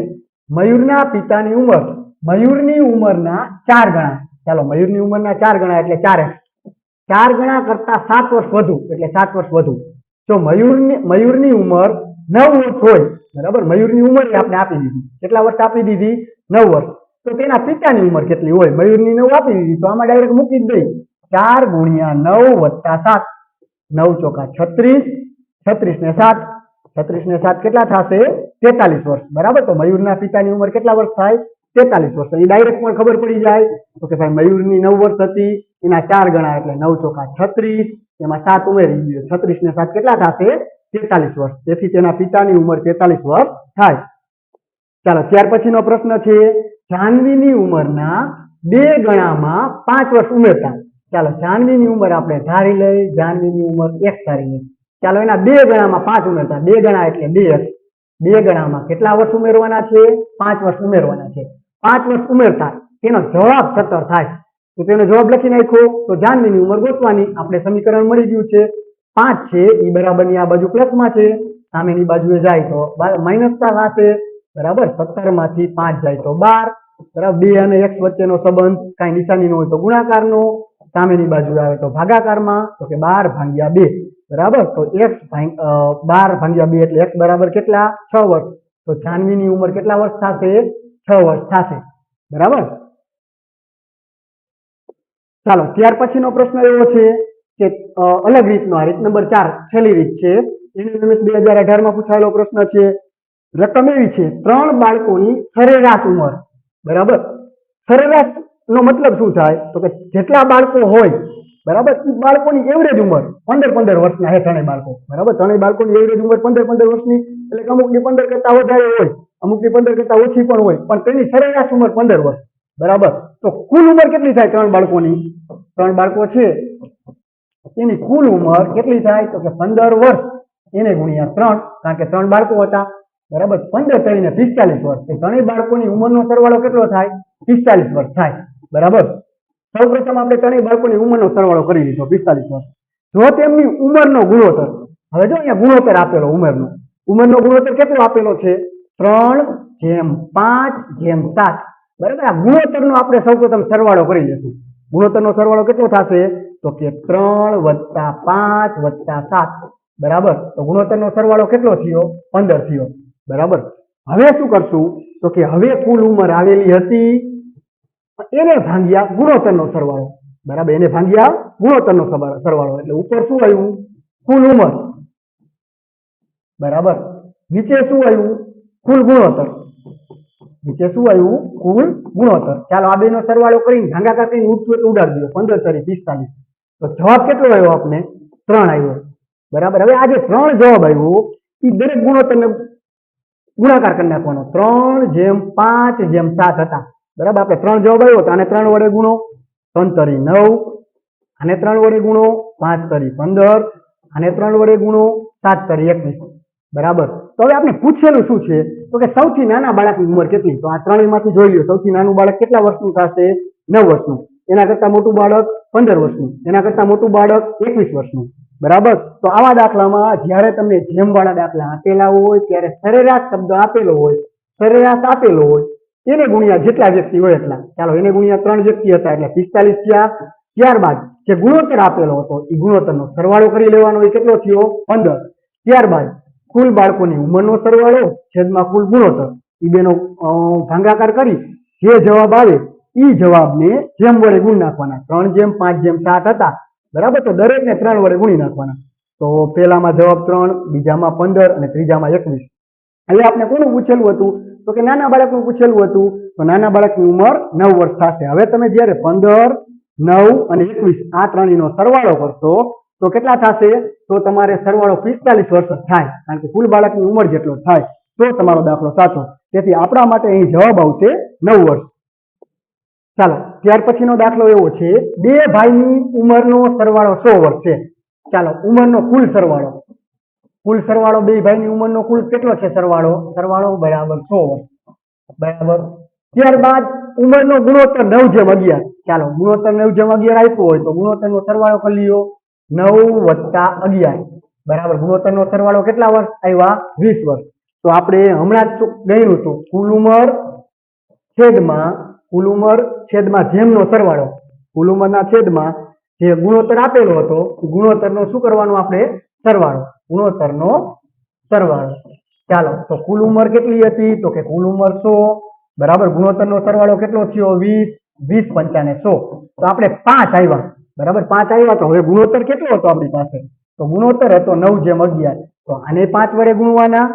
મયુરના પિતાની ઉંમર મયુરની ઉંમરના 4 ગણા. ચાલો, મયુરની ઉંમરના 4 ગણા એટલે 4x. 4 ગણા કરતા 7 વર્ષ વધુ એટલે 7 વર્ષ વધુ. જો મયુરની ઉંમર 9 વર્ષ હોય, બરાબર. મયુરની ઉંમર આપણે આપી દીધી. કેટલા વર્ષ આપી દીધી? 9 વર્ષ. તો તેના પિતાની ઉંમર કેટલી હોય? મયુરની 9 આપી દીધી તો આમાં ડાયરેક્ટ મૂકી જ દઈ. 4 × 9 + 7, 9 ચોકા 36, 36 ને 7, 36 ને 7 કેટલા થશે? 43 વર્ષ, બરાબર. તો મયુરના પિતાની ઉંમર કેટલા વર્ષ થાય? 43 વર્ષ. એ ડાયરેક્ટ પણ ખબર પડી જાય તો કે ભાઈ મયુરની 9 વર્ષ હતી, એના 4 ગણા એટલે 9 ચોકા 36, એમાં 7 ઉમેરી દઈએ. 36 ને 7 કેટલા થશે? 43 વર્ષ. તેથી તેના પિતાની ઉંમર 43 વર્ષ થાય. ચાલો, ત્યાર પછીનો પ્રશ્ન છે, જાનવીની ઉંમરના 2 ગણામાં 5 વર્ષ ઉમેરતા. ચાલો, જાનવીની ઉંમર આપણે ધારી લઈ. જાનવીની ઉંમર 1 ધારી લઈ. ચાલો, એના 2 ગણામાં 5 ઉમેરતા. 2 ગણા એટલે 2x. 2 ગણામાં કેટલા વર્ષ ઉમેરવાના છે? 5 વર્ષ ઉમેરવાના છે. 5 વર્ષ ઉમેરતા તેનો જવાબ 17 થાય. તો તેનો જવાબ લખી નાખ્યો. તો જાનવીની ઉંમર ગોતવાની. આપણે સમીકરણ મળી ગયું છે. 5 છે એ બરાબરની આ બાજુ પ્લસમાં છે, સામેની બાજુએ જાય તો માઇનસ થશે, બરાબર. 17 માંથી 5 જાય તો 12, બરાબર. 2 અને x વચ્ચેનો સંબંધ કાંઈ નિશાની નો હોય તો ગુણાકારનો, સામેની બાજુ આવે તો ભાગાકારમાં. તો કે 12/2, બરાબર. તો x 12/2 એટલે x બરાબર કેટલા? 6 વર્ષ. તો જાનવીની ઉંમર કેટલા વર્ષ થશે? 6 વર્ષ થશે, બરાબર. ચાલો, ત્યાર પછીનો પ્રશ્ન એવો છે કે અલગ રીતનો, આ રીત નંબર 4 છેલ્લી રીત છે. NMS 2018 માં પૂછાયેલો પ્રશ્ન છે. રકમ એવી છે, 3 બાળકોની સરેરાશ ઉંમર, બરાબર. સરેરાશ નો મતલબ શું થાય? તો કે જેટલા બાળકો હોય, બરાબર, એ બાળકોની એવરેજ ઉંમર 15 વર્ષના હે ત્રણેય બાળકો, બરાબર. ત્રણેય બાળકોની એવરેજ ઉંમર 15 વર્ષની એટલે અમુકની 15 કરતા વધારે હોય, અમુકની 15 કરતા ઓછી પણ હોય, પણ તેની સરેરાશ ઉંમર 15 વર્ષ, બરાબર. તો કુલ ઉંમર કેટલી થાય 3 બાળકોની? 3 બાળકો છે એની કુલ ઉંમર કેટલી થાય? તો કે 15 વર્ષ એને ગુણ્યા 3, કારણ કે 3 બાળકો હતા, બરાબર. 15 કરીને 45 વર્ષ, તો ત્રણેય બાળકોની ઉંમરનો સરવાળો કેટલો થાય? 45 વર્ષ થાય, બરાબર. સૌપ્રથમ આપણે ત્રણેય બાળકોની ઉંમરનો સરવાળો કરી લીધો 45 વર્ષ. જો તેમની ઉંમરનો ગુણોત્તર, હવે જો અહીંયા ગુણોત્તર આપેલો ઉંમરનો ગુણોત્તર કેટલો આપેલો છે? 3:5:7, બરાબર. આ ગુણોત્તરનો આપણે સૌપ્રથમ સરવાળો કરી લઈશું. ગુણોત્તરનો સરવાળો કેટલો થશે? તો કે 3 + 5 + 7, બરાબર. તો ગુણોત્તરનો સરવાળો કેટલો થયો? 15 થયો, બરાબર. હવે શું કરશું? તો કે હવે કુલ ઉંમર આવેલી હતી એને ભાગ્યા ગુણોત્તરનો સરવાળો, બરાબર. એને ભાગ્યા ગુણોત્તરનો સરવાળો, એટલે ઉપર શું આવ્યું? કુલ ઉંમર, બરાબર. નીચે શું આવ્યું? કુલ ગુણોત્તર. નીચે શું આવ્યું? કુલ ગુણોત્તર. ચાલો આ બેનો સરવાળો કરીને ભાગાકાર કરીને ઉડાડી દો. 15 × 45, તો જવાબ કેટલો આવ્યો? આપણે 3 આવ્યો, બરાબર. હવે આ જે 3 જવાબ આવ્યો એ દરેક ગુણોત્તરને ગુણાકાર કરી નાખવાનો. 3:5:7 હતા, બરાબર. આપણે 3 જવાબ આવ્યો તો આને 3 વડે ગુણો, 3 × 9, આને 3 વડે ગુણો, 5 × 15, આને 3 વડે ગુણો, 7 × 21, બરાબર. તો હવે આપણે પૂછેલું શું છે? તો કે સૌથી નાના બાળકની ઉંમર કેટલી? તો આ ત્રણેયમાંથી જોઈ લ્યો. સૌથી નાનું બાળક કેટલા વર્ષનું થશે? 9 વર્ષનું. એના કરતા મોટું બાળક 15 વર્ષનું. એના કરતા મોટું બાળક 21 વર્ષનું, બરાબર. તો આવા દાખલામાં જ્યારે તમને જેમ વાળા દાખલા આપેલા હોય ત્યારે સરેરાશ શબ્દ આપેલો હોય, સરેરાશ આપેલો હોય એને ગુણ્યા જેટલા વ્યક્તિ હોય એટલા. ચાલો એને ગુણ્યા 3 વ્યક્તિ હતા એટલે 45 થયા. ત્યારબાદ જે ગુણોત્તર આપેલો હતો એ ગુણોત્તરનો સરવાળો કરી લેવાનો. એ કેટલો થયો? 15. ત્યારબાદ કુલ બાળકોની ઉંમરનો સરવાળો છેદમાં કુલ ગુણોત્તર, એ બેનો ભાગાકાર કરી જે જવાબ આવે એ જવાબને જેમ વડે ગુણ નાખવાના. 3:5:7 હતા, બરાબર. તો દરેકને 3 વડે ગુણી નાખવાના. તો પહેલામાં જવાબ 3, બીજામાં 15 અને ત્રીજામાં 21. હવે આપણે કોનું પૂછેલું હતું? તો કે નાના બાળકનું પૂછેલું હતું. તો નાના બાળકની ઉંમર 9 વર્ષ થશે. હવે તમે જ્યારે 15, 9 અને 21 આ ત્રણેયનો સરવાળો કરશો તો કેટલા થશે? તો તમારે સરવાળો 45 વર્ષ થાય, કારણ કે કુલ બાળકની ઉંમર જેટલો થાય તો તમારો દાખલો સાચો. તેથી આપણા માટે અહીં જવાબ આવશે 9 વર્ષ. ચાલો ત્યાર પછીનો દાખલો એવો છે, બે ભાઈની ઉંમરનો સરવાળો 100 વર્ષ છે. ચાલો ઉંમરનો કુલ સરવાળો બે ભાઈની ઉંમરનો કુલ કેટલો છે? સરવાળો બરાબર 100 વર્ષ, બરાબર. ત્યારબાદ ઉંમરનો ગુણોત્તર 9:11. ચાલો ગુણોત્તર 9:11 આપ્યો હોય તો ગુણોત્તરનો સરવાળો કરી લ્યો. 9 + 11, બરાબર. ગુણોત્તરનો સરવાળો કેટલા વર્ષ આવ્યા? 20 વર્ષ. તો આપણે હમણાં જ ગણ્યું હતું કુલ ઉંમર છેદમાં જેમનો સરવાળો. કુલ ઉંમરના છેદમાં જે ગુણોત્તર આપેલો હતો ગુણોત્તરનો શું કરવાનું? આપણે ગુણોત્તરનો સરવાળો. ચાલો તો કુલ ઉંમર કેટલી હતી? તો કે કુલ ઉંમર 100, બરાબર. ગુણોત્તરનો સરવાળો કેટલો થયો? 20 × 5 = 100. તો આપણે 5 આવ્યા, બરાબર. 5 આવ્યા. તો હવે ગુણોત્તર કેટલો હતો આપણી પાસે? તો ગુણોત્તર હતો 9:11. તો આને 5 વડે ગુણવાના,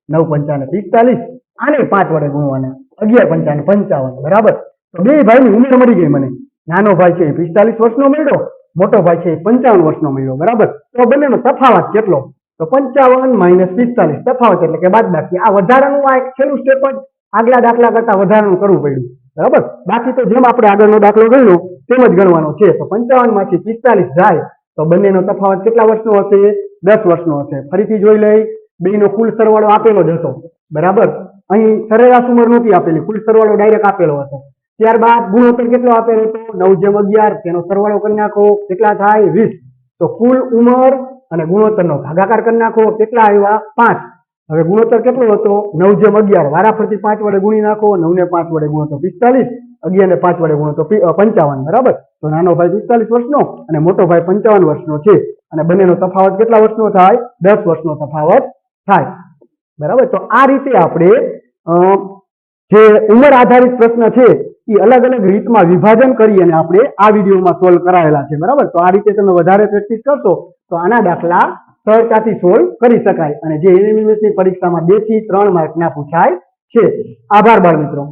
9 × 5 = 45. આને 5 વડે ગુણવાના, 11 × 5 = 55, બરાબર. તો બે ભાઈની ઉંમર મળી ગઈ મને. નાનો ભાઈ છે 45 વર્ષનો મળ્યો, મોટો ભાઈ છે 55 વર્ષનો મળ્યો, બરાબર. તો બંનેનો તફાવત કેટલો? તો 55 - 45 તફાવત એટલે કે બાદબાકી. આ વધારાનું આ એક છેલ્લું સ્ટેપ જ આગલા દાખલા કરતા વધારાનું કરવું પડ્યું, બરાબર. બાકી તો જેમ આપણે આગળનો દાખલો ગણ્યો તેમ જ ગણવાનો છે. તો 55 માંથી 45 જાય તો બંનેનો તફાવત કેટલા વર્ષનો હશે? 10 વર્ષનો હશે. ફરીથી જોઈ લઈ, બેનો કુલ સરવાળો આપેલો જ હતો, બરાબર. અહીં સરેરાશ ઉંમર નહોતી આપેલી, કુલ સરવાળો ડાયરેક્ટ આપેલો હતો. ત્યારબાદ ગુણોત્તર કેટલો આપેલો હતો? 9:11. તેનો સરવાળો કરી નાખો, કેટલા થાય? 20. તો કુલ ઉંમર અને ગુણોત્તરનો ભાગાકાર કરી નાખો, કેટલા આવ્યા? 5. હવે ગુણોત્તર કેટલો હતો? 9:11. વારાફરતી 5 વડે ગુણી નાખો. 9 ને 5 વડે ગુણો તો 45, 11 ને 5 વડે ગુણો તો 55, બરાબર. તો નાનો ભાઈ 45 વર્ષનો અને મોટો ભાઈ 55 વર્ષનો છે. અને બંનેનો તફાવત કેટલા વર્ષનો થાય? 10 વર્ષનો તફાવત થાય, બરાબર. તો આ રીતે આપણે જે ઉંમર આધારિત પ્રશ્ન છે એ અલગ અલગ રીતમાં વિભાજન કરી અને આપણે આ વિડીયોમાં સોલ્વ કરાયેલા છે, બરાબર. તો આ રીતે તમે વધારે પ્રેક્ટિસ કરશો તો આના દાખલા સરળતાથી સોલ્વ કરી શકાય અને જે એમએમએસની પરીક્ષામાં 2 થી 3 માર્કના પૂછાય છે. આભાર બાળ મિત્રો.